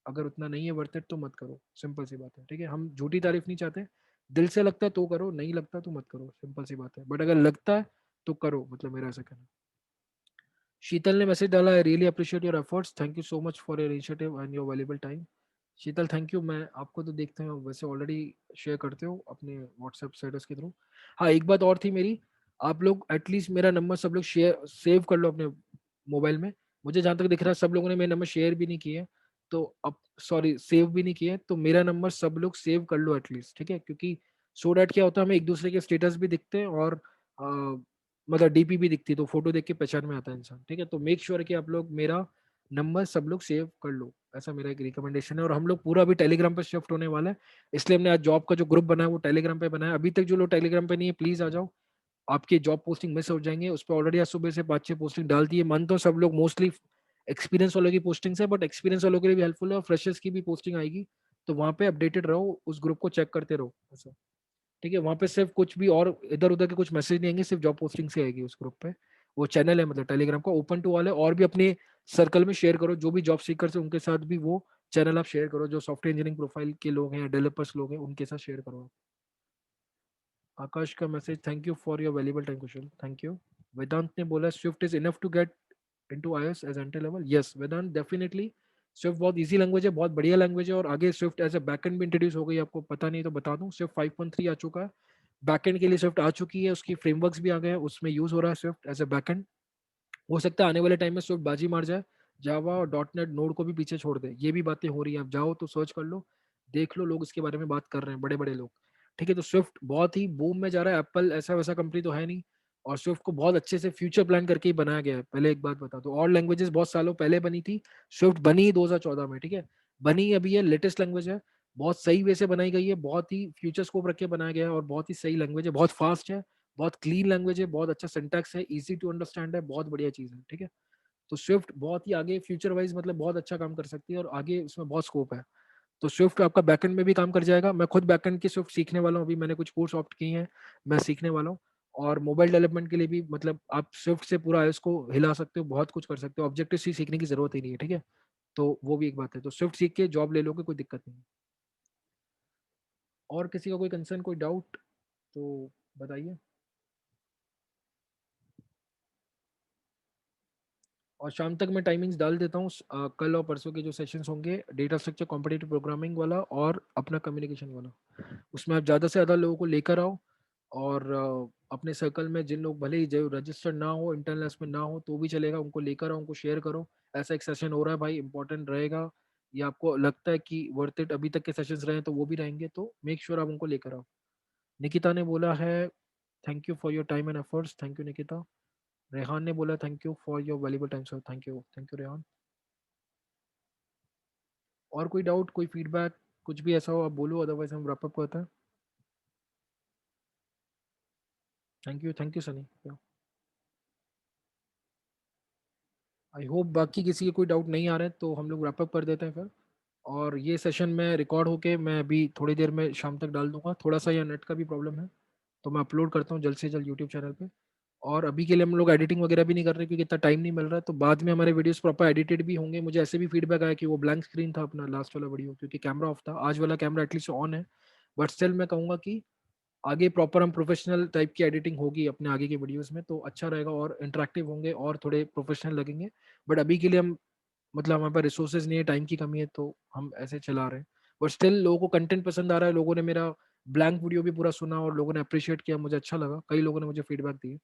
अगर उतना नहीं है वर्थ इट, तो मत करो, सिंपल सी बात है। ठीक है, हम झूठी तारीफ नहीं चाहते, दिल से लगता है तो करो, नहीं लगता तो मत करो, सिंपल सी बात है। बट अगर लगता है तो करो, मतलब मेरा ऐसा कहना है। शीतल ने मैसेज डाला, I really appreciate your efforts, thank you so much for your initiative and your valuable time. Sheetal thank you, मैं आपको तो देखते हैं वैसे ऑलरेडी शेयर करते हो अपने व्हाट्सएप स्टेटस के थ्रू। हाँ, एक बात और थी मेरी, आप लोग एटलीस्ट मेरा नंबर सब लोग शेयर सेव कर लो अपने मोबाइल में। मुझे जहाँ तक दिख रहा है सब लोगों ने मेरे नंबर शेयर भी नहीं किए, तो अब सॉरी सेव भी नहीं किए, तो मेरा नंबर सब लोग सेव कर लो एटलीस्ट, ठीक है। क्योंकि सो डैट क्या होता है, हमें एक दूसरे के स्टेटस भी दिखते हैं और मतलब डीपी भी दिखती है, तो फोटो देख के पहचान में आता है इंसान। ठीक है, तो मेक श्योर कि आप लोग मेरा नंबर सब लोग सेव कर लो, ऐसा मेरा एक रिकमेंडेशन है। और हम लोग पूरा अभी टेलीग्राम पे शिफ्ट होने वाला है, इसलिए हमने आज जॉब का जो ग्रुप बनाया वो टेलीग्राम पे बनाया। अभी तक जो लोग टेलीग्राम पे नहीं है प्लीज आ जाओ, आपकी जॉब पोस्टिंग मिस हो जाएंगे। उस पर ऑलरेडी आज सुबह से 5-6 पोस्टिंग डाल दी है। मन तो सब लोग मोस्टली एक्सपीरियंस वालों की पोस्टिंग है, बट एक्सपीरियंस वालों के लिए भी हेल्पफुल है और फ्रेशर्स की भी पोस्टिंग आएगी। तो वहाँ पे अपडेटेड रहो, उस ग्रुप को चेक करते रहो ऐसा। ठीक है, वहाँ पे सिर्फ कुछ भी और इधर उधर के कुछ मैसेज नहीं आएंगे, सिर्फ जॉब पोस्टिंग से आएगी उस ग्रुप पे। वो चैनल है मतलब टेलीग्राम का, ओपन टू ऑल है। और भी अपने सर्कल में शेयर करो, जो भी जॉब सीकर्स है उनके साथ भी वो चैनल आप शेयर करो, जो सॉफ्टवेयर इंजीनियरिंग प्रोफाइल के लोग हैं या डेवलपर्स लोग हैं उनके साथ शेयर करो। आकाश का message, thank you for your valuable time question, thank you. Vedant ने बोला Swift is enough to get into iOS as entry level. Yes Vedant, definitely Swift बहुत इजी लैंग्वेज है, बहुत बढ़िया लैंग्वेज है। और आगे स्विफ्ट एज ए बैकएंड भी इंट्रोड्यूस हो गई, आपको पता नहीं तो बता दूं, स्विफ्ट 5.3 आ चुका है, बैकएंड के लिए स्विफ्ट आ चुकी है, उसकी फ्रेमवर्क्स भी आ गए हैं, उसमें यूज हो रहा है स्विफ्ट एज ए बैकएंड। हो सकता है आने वाले टाइम में स्विफ्ट बाजी मार जाए, जावा और डॉट नेट नोड को भी पीछे छोड़ दे। ये भी बातें हो रही हैं, आप जाओ तो सर्च कर लो, देख लो, लोग इसके बारे में बात कर रहे हैं, बड़े बड़े लोग। ठीक है, तो स्विफ्ट बहुत ही बूम में जा रहा है। एप्पल ऐसा वैसा कंपनी तो है नहीं, और स्विफ्ट को बहुत अच्छे से फ्यूचर प्लान करके ही बनाया गया है। पहले एक बात बता दो, और लैंग्वेजेस बहुत सालों पहले बनी थी, स्विफ्ट बनी ही 2014 में, ठीक है, बनी ही अभी है, लेटेस्ट लैंग्वेज है, बहुत सही वे से बनाई गई है, बहुत ही फ्यूचर स्कोप रख के बनाया गया है, और बहुत ही सही लैंग्वेज है, बहुत फास्ट है, बहुत क्लीन लैंग्वेज है, बहुत अच्छा सिंटैक्स है, इजी टू अंडरस्टैंड है, बहुत बढ़िया चीज़ है, ठीक है। तो स्विफ्ट बहुत ही आगे फ्यूचर वाइज मतलब बहुत अच्छा काम कर सकती है, और आगे उसमें बहुत स्कोप है। तो स्विफ्ट आपका बैकएंड में भी काम कर जाएगा। मैं खुद बैकएंड की स्विफ्ट सीखने वाला हूँ, अभी मैंने कुछ कोर्स ऑप्ट किए हैं, मैं सीखने वाला हूँ। और मोबाइल डेवलपमेंट के लिए भी मतलब आप स्विफ्ट से पूरा iOS को हिला सकते हो, बहुत कुछ कर सकते हो, ऑब्जेक्टिव सी सीखने की जरूरत ही नहीं है, ठीक है। तो वो भी एक बात है, तो स्विफ्ट सीख के जॉब ले लोगे, कोई दिक्कत नहीं है। और किसी का कोई कंसर्न, कोई डाउट तो बताइए। और शाम तक मैं टाइमिंग्स डाल देता हूँ, कल और परसों के जो सेशंस होंगे, डेटा स्ट्रक्चर, कॉम्पिटिटिव प्रोग्रामिंग वाला और अपना कम्युनिकेशन वाला, उसमें आप ज़्यादा से ज़्यादा लोगों को लेकर आओ। और अपने सर्कल में जिन लोग भले ही जो रजिस्टर्ड ना हो, इंटरनेट में ना हो तो भी चलेगा, उनको लेकर आओ, उनको शेयर करो, ऐसा एक सेशन हो रहा है भाई, इंपॉर्टेंट रहेगा, या आपको लगता है कि वर्थ इट अभी तक के सेशंस रहे तो वो भी रहेंगे, तो मेक श्योर आप उनको लेकर आओ। निकिता ने बोला है thank you for your time and efforts, thank you Nikita. Rehan ने बोला thank you for your valuable time sir, thank you Rehan. और कोई डाउट, कोई फीडबैक, कुछ भी ऐसा हो आप बोलो, अदरवाइज हम रैप अप करते हैं। Thank you Sunny. I hope बाकी किसी के कोई डाउट नहीं आ रहे हैं, तो हम लोग रैप अप कर देते हैं फिर। और ये सेशन में रिकॉर्ड होके मैं अभी थोड़ी देर में शाम तक डाल दूंगा, थोड़ा सा यहाँ नेट का भी प्रॉब्लम है, तो मैं अपलोड करता हूँ जल्द से जल्द यूट्यूब चैनल पे। और अभी के लिए हम लोग एडिटिंग वगैरह भी नहीं कर रहे क्योंकि इतना टाइम नहीं मिल रहा है, तो बाद में हमारे वीडियोस प्रॉपर एडिटेड भी होंगे। मुझे ऐसे भी फीडबैक आया कि वो ब्लैंक स्क्रीन था अपना लास्ट वाला वीडियो, क्योंकि कैमरा ऑफ था, आज वाला कैमरा एटलीस्ट ऑन है। बट स्टिल मैं कहूँगा कि आगे प्रॉपर हम प्रोफेशनल टाइप की एडिटिंग होगी अपने आगे के वीडियोस में, तो अच्छा रहेगा और इंटरेक्टिव होंगे और थोड़े प्रोफेशनल लगेंगे। बट अभी के लिए हम मतलब हमारे पास रिसोर्सेज नहीं है, टाइम की कमी है, तो हम ऐसे चला रहे हैं। बट स्टिल लोगों को कंटेंट पसंद आ रहा है, लोगों ने मेरा ब्लैंक वीडियो भी पूरा सुना और लोगों ने अप्रिशिएट किया, मुझे अच्छा लगा, कई लोगों ने मुझे फीडबैक दिए,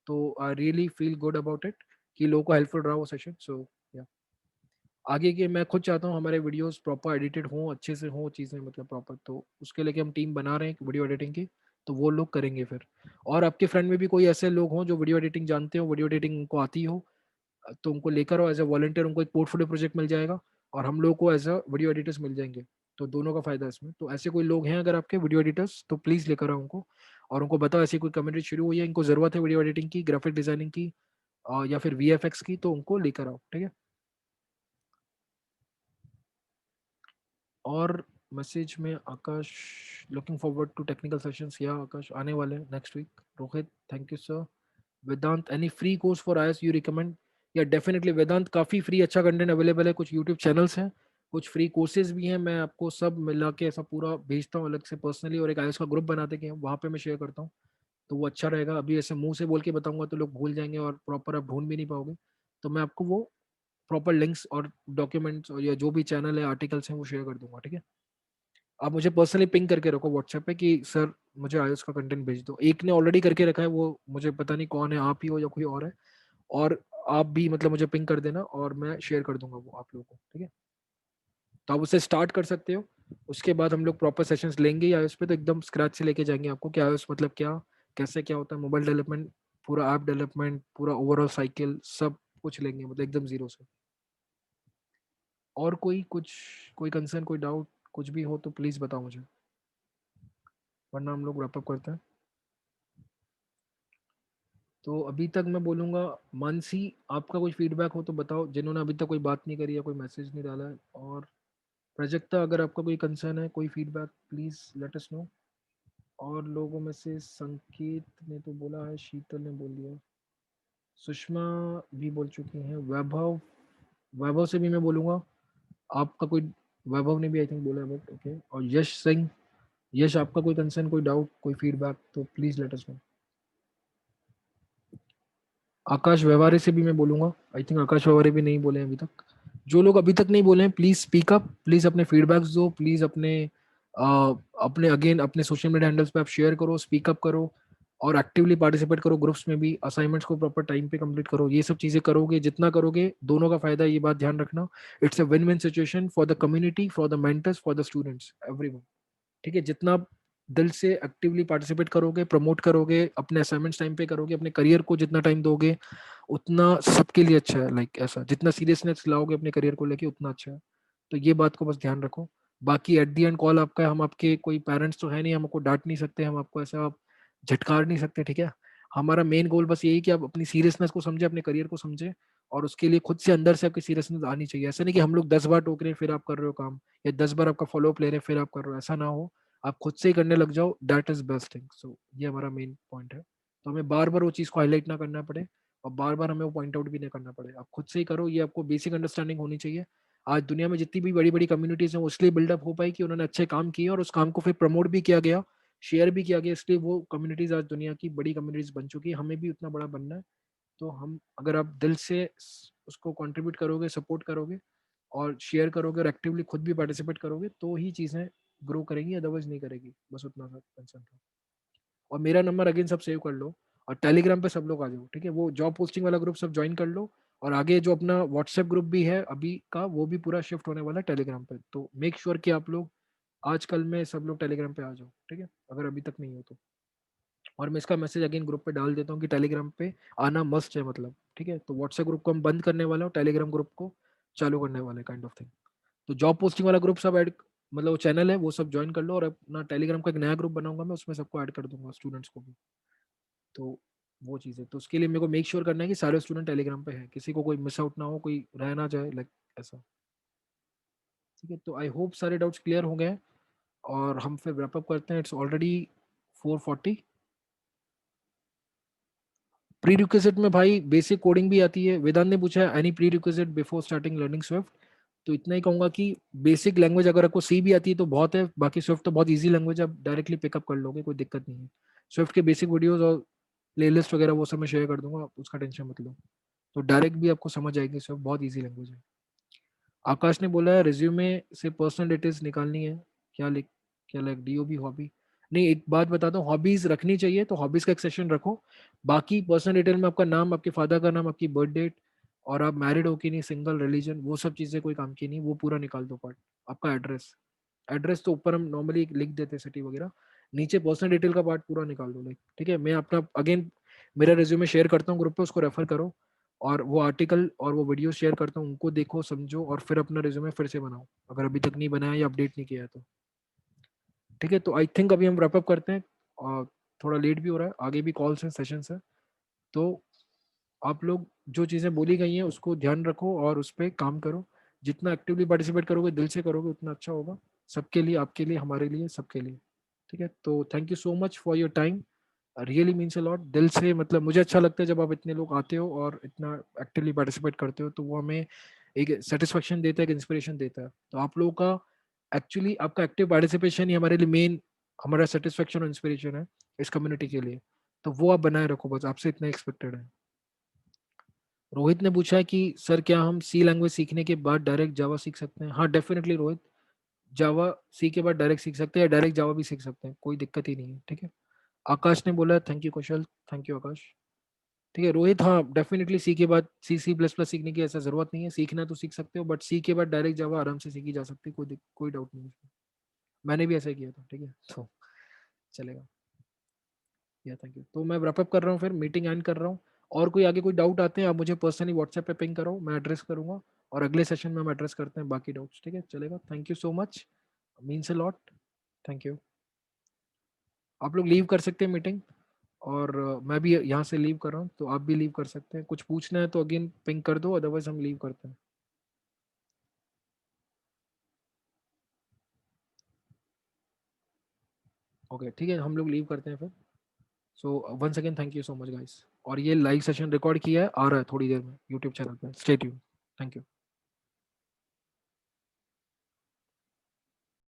तो I really feel good about it कि लोगों को हेल्पफुल रहा वो सेशन। सो या आगे के मैं खुद चाहता हूँ हमारे वीडियोस प्रॉपर एडिटेड हों, अच्छे से हों चीज़ें मतलब प्रॉपर, तो उसके लिए कि हम टीम बना रहे हैं वीडियो एडिटिंग की, तो वो लोग करेंगे फिर। और आपके फ्रेंड में भी कोई ऐसे लोग हों जो वीडियो एडिटिंग जानते हो, वीडियो एडिटिंग उनको आती हो, तो उनको लेकर आओ एज अ वॉलंटियर, उनको एक पोर्टफोलियो प्रोजेक्ट मिल जाएगा और हम लोग को एज अ वीडियो एडिटर्स मिल जाएंगे, तो दोनों का फायदा है इसमें। तो ऐसे कोई लोग हैं अगर आपके वीडियो एडिटर्स, तो प्लीज़ लेकर आओ उनको, और उनको बताओ ऐसी कोई कम्युनिटी शुरू हुई है, इनको ज़रूरत है वीडियो एडिटिंग की, ग्राफिक डिजाइनिंग की, या फिर VFX की, तो उनको लेकर आओ, ठीक है। और मैसेज में Akash, looking forward to technical sessions, या आकाश आने वाले हैं next week. Rohit thank you sir. Vedant any free course for IAS you recommend? Yeah definitely Vedant, काफ़ी फ्री अच्छा कंटेंट अवेलेबल है, कुछ यूट्यूब चैनल्स हैं, कुछ फ्री कोर्सेज भी हैं, मैं आपको सब मिला के ऐसा पूरा भेजता हूँ अलग से पर्सनली, और एक आईएएस का ग्रुप बनाते हैं वहाँ पे मैं शेयर करता हूँ, तो वो अच्छा रहेगा। अभी ऐसे मुंह से बोल के बताऊंगा तो लोग भूल जाएंगे और प्रॉपर आप ढूंढ भी नहीं पाओगे, तो मैं आपको वो प्रॉपर लिंक्स और डॉक्यूमेंट्स और या जो भी चैनल है आर्टिकल्स हैं वो शेयर कर दूंगा, ठीक है। आप मुझे पर्सनली पिंग करके रखो व्हाट्सएप पे कि सर मुझे आयुष का कंटेंट भेज दो। एक ने ऑलरेडी करके रखा है, वो मुझे पता नहीं कौन है, आप ही हो या कोई और है। और आप भी मतलब मुझे पिंग कर देना और मैं शेयर कर दूंगा वो आप लोगों को, ठीक है। तो आप उससे स्टार्ट कर सकते हो, उसके बाद हम लोग प्रॉपर सेशंस लेंगे आयुष पे, तो एकदम स्क्रैच से लेके जाएंगे आपको कि आयुष मतलब क्या, कैसे क्या होता है, मोबाइल डेवलपमेंट, पूरा ऐप डेवलपमेंट, पूरा ओवरऑल साइकिल, सब कुछ लेंगे मतलब एकदम जीरो से। और कोई कुछ, कोई कंसर्न, कोई डाउट, कुछ भी हो तो प्लीज़ बताओ मुझे, वरना हम लोग रैप अप करते हैं। तो अभी तक मैं बोलूँगा, मानसी आपका कुछ फीडबैक हो तो बताओ, जिन्होंने अभी तक कोई बात नहीं करी या कोई मैसेज नहीं डाला है। और प्राजक्ता अगर आपका कोई कंसर्न है, कोई feedback, please let us know. और लोगों में से संकेत ने तो बोला है, शीतल ने बोल दिया, सुषमा भी बोल चुकी हैं, वैभव, वैभव से भी मैं बोलूँगा, आपका कोई, वैभव ने भी आई थिंक बोला है, बट ओके। और यश सिंह, यश आपका कोई कंसर्न, कोई डाउट, कोई फीडबैक, तो प्लीज़ लेट अस नो। आकाश व्यवहारे से भी मैं बोलूँगा, आई थिंक आकाश व्यवहारे भी नहीं बोले हैं अभी तक। जो लोग अभी तक नहीं बोले हैं प्लीज़ स्पीक अप, प्लीज़ अपने फीडबैक्स दो, प्लीज़ अपने अपने अगेन अपने सोशल मीडिया हैंडल्स पे आप शेयर करो, स्पीक अप करो, और एक्टिवली पार्टिसिपेट करो ग्रुप्स में भी, असाइनमेंट्स को प्रॉपर टाइम पे कंप्लीट करो। ये सब चीज़ें करोगे, जितना करोगे दोनों का फायदा, ये बात ध्यान रखना। It's a win win situation for the community, for the mentors, for the students, everyone, ठीक है। जितना दिल से एक्टिवली पार्टिसिपेट करोगे, प्रमोट करोगे, अपने असाइनमेंट्स टाइम पे करोगे, अपने करियर को जितना टाइम दोगे उतना सबके लिए अच्छा है। लाइक ऐसा जितना सीरियसनेस लाओगे अपने करियर को लेके उतना अच्छा है। तो ये बात को बस ध्यान रखो। बाकी एट दी एंड कॉल आपका है, हम आपके कोई पेरेंट्स तो है नहीं, हम आपको डांट नहीं सकते, हम आपको ऐसा झटकार नहीं सकते, ठीक है। हमारा मेन गोल बस यही कि आप अपनी सीरियसनेस को समझे, अपने करियर को समझे, और उसके लिए खुद से अंदर से आपकी सीरियसनेस आनी चाहिए। ऐसा नहीं कि हम लोग 10 बार टोक रहे हैं फिर आप कर रहे हो काम, या 10 बार आपका फॉलोअप ले रहे हैं फिर आप कर रहे हो, ऐसा ना हो। आप खुद से ही करने लग जाओ, दैट इज बेस्ट थिंग। सो ये हमारा मेन पॉइंट है। तो हमें बार बार वो चीज़ को हाईलाइट ना करना पड़े, और बार बार हमें वो पॉइंट आउट भी नहीं करना पड़े। आप खुद से ही करो, ये आपको बेसिक अंडरस्टैंडिंग होनी चाहिए। आज दुनिया में जितनी भी बड़ी बड़ी कम्युनिटीज हैं वो इसलिए बिल्डअप हो पाई कि उन्होंने अच्छे काम किए, और उस काम को फिर प्रमोट भी किया गया, शेयर भी किया गया, इसलिए वो कम्युनिटीज आज दुनिया की बड़ी कम्युनिटीज बन चुकी है। हमें भी उतना बड़ा बनना है। तो हम, अगर आप दिल से उसको कंट्रीब्यूट करोगे, सपोर्ट करोगे, और शेयर करोगे, और एक्टिवली खुद भी पार्टिसिपेट करोगे, तो ही चीज़ें ग्रो करेंगी, अदरवाइज नहीं करेगी। बस उतना सा कंसर्न था। और मेरा नंबर अगेन सब सेव कर लो, और टेलीग्राम पे सब लोग आ जाओ, ठीक है। वो जॉब पोस्टिंग वाला ग्रुप सब ज्वाइन कर लो, और आगे जो अपना व्हाट्सएप ग्रुप भी है अभी का, वो भी पूरा शिफ्ट होने वाला है टेलीग्राम पे। तो मेक श्योर कि आप लोग आजकल में सब लोग टेलीग्राम पे आ जाओ, ठीक है, अगर अभी तक नहीं हो तो। और मैं इसका मैसेज अगेन ग्रुप पे डाल देता हूँ कि टेलीग्राम पे आना मस्ट है, मतलब, ठीक है। तो व्हाट्सएप ग्रुप को हम बंद करने वाले हो, टेलीग्राम ग्रुप को चालू करने वाले, काइंड ऑफ थिंग। तो जॉब पोस्टिंग वाला ग्रुप सब ऐड, मतलब वो चैनल है वो सब ज्वाइन कर लो, और अपना टेलीग्राम का एक नया ग्रुप बनाऊंगा मैं, उसमें सबको ऐड कर दूंगा, स्टूडेंट्स को भी। तो वो चीज़ है। तो उसके लिए मेरे को मेक श्योर करना है कि सारे स्टूडेंट टेलीग्राम पे हैं, किसी को कोई मिस आउट ना हो, कोई रह ना जाए, लाइक ऐसा। ठीक है, तो आई होप सारे डाउट्स क्लियर हो गए हैं, और हम फिर रैप अप करते हैं। It's already 4:40। प्री रिक्विजिट में भाई बेसिक कोडिंग भी आती है। वेदांत ने पूछा है any pre requisite before starting learning Swift. तो इतना ही कहूंगा कि बेसिक लैंग्वेज अगर आपको सी भी आती है तो बहुत है, बाकी स्विफ्ट तो बहुत इजी लैंग्वेज है, आप डायरेक्टली पिकअप कर लोगे, कोई दिक्कत नहीं है। स्विफ्ट के बेसिक वीडियोस और प्लेलिस्ट वगैरह वो सब मैं शेयर कर दूंगा, आप उसका टेंशन मत लो। तो डायरेक्ट भी आपको समझ आएगी, स्विफ्ट बहुत ईजी लैंग्वेज है। आकाश ने बोला है रिज्यूमे से पर्सनल डिटेल्स निकालनी है, क्या लिख, क्या लाइक डीओबी हॉबी। नहीं, एक बात बताता हूँ, हॉबीज रखनी चाहिए तो हॉबीज का एक सेक्शन रखो। बाकी पर्सनल डिटेल में आपका नाम, आपके फादर का नाम, आपकी बर्थ डेट, और आप मैरिड हो कि नहीं, सिंगल, रिलीजन, वो सब चीज़ें कोई काम की नहीं, वो पूरा निकाल दो पार्ट। आपका एड्रेस, एड्रेस तो ऊपर हम नॉर्मली लिख देते हैं सिटी वगैरह, नीचे पर्सनल डिटेल का पार्ट पूरा निकाल दो, लाइक, ठीक है। मैं अपना अगेन मेरा रिज्यूमे शेयर करता हूँ ग्रुप पे, उसको रेफर करो, और वो आर्टिकल और वो वीडियो शेयर करता हूँ, उनको देखो, समझो, और फिर अपना रिज्यूमे फिर से बनाओ, अगर अभी तक नहीं बनाया या अपडेट नहीं किया है तो। ठीक है, तो आई थिंक अभी हम रैपअप करते हैं, और थोड़ा लेट भी हो रहा है, आगे भी कॉल्स हैं, सेशंस हैं। तो आप लोग जो चीज़ें बोली गई हैं उसको ध्यान रखो, और उस पर काम करो। जितना एक्टिवली पार्टिसिपेट करोगे, दिल से करोगे, उतना अच्छा होगा सबके लिए, आपके लिए, हमारे लिए, सबके लिए। ठीक है, तो thank you so much for your time, really means a lot. दिल से, मतलब मुझे अच्छा लगता है जब आप इतने लोग आते हो और इतना एक्टिवली पार्टिसिपेट करते हो, तो वो हमें एक सेटिस्फेक्शन देता है, एक इंस्पिरेशन देता है। तो आप लोगों का एक्चुअली, आपका एक्टिव पार्टिसिपेशन ही हमारे लिए मेन, हमारा सेटिस्फेक्शन और इंस्पिरेशन है इस कम्युनिटी के लिए। तो वो आप बनाए रखो, बस आपसे इतना एक्सपेक्टेड है। रोहित ने पूछा है कि सर क्या हम सी लैंग्वेज सीखने के बाद डायरेक्ट जावा सीख सकते हैं? हाँ, डेफिनेटली रोहित, जावा सी के बाद डायरेक्ट सीख सकते हैं, या डायरेक्ट जावा भी सीख सकते हैं, कोई दिक्कत ही नहीं है। ठीक है, आकाश ने बोला thank you Kaushal, thank you Akash. ठीक है रोहित, हाँ डेफिनेटली सी के बाद C++ सीखने की ऐसा जरूरत नहीं है, सीखना तो सीख सकते हो, बट सी के बाद डायरेक्ट जावा आराम से सीखी जा सकती है, कोई डाउट नहीं है इसमें। मैंने भी ऐसा ही किया था, ठीक है, तो चलेगा। या थैंक यू। तो मैं रैप अप कर रहा हूँ, फिर मीटिंग एंड कर रहा हूँ। और कोई आगे कोई डाउट आते हैं आप मुझे पर्सनली व्हाट्सएप पे पिंग करो, मैं एड्रेस करूंगा, और अगले सेशन में हम एड्रेस करते हैं बाकी डाउट्स। ठीक है, चलेगा, thank you so much, means a lot, thank you. आप लोग लीव कर सकते हैं मीटिंग, और मैं भी यहाँ से लीव कर रहा हूँ, तो आप भी लीव कर सकते हैं। कुछ पूछना है तो अगेन पिंग कर दो, अदरवाइज हम लीव करते हैं। ओके ठीक है, हम लोग लीव करते हैं फिर। So once again thank you so much guys. और ये लाइव सेशन रिकॉर्ड किया है, आ रहा है थोड़ी देर में यूट्यूब चैनल पे, स्टे ट्यून। Thank you.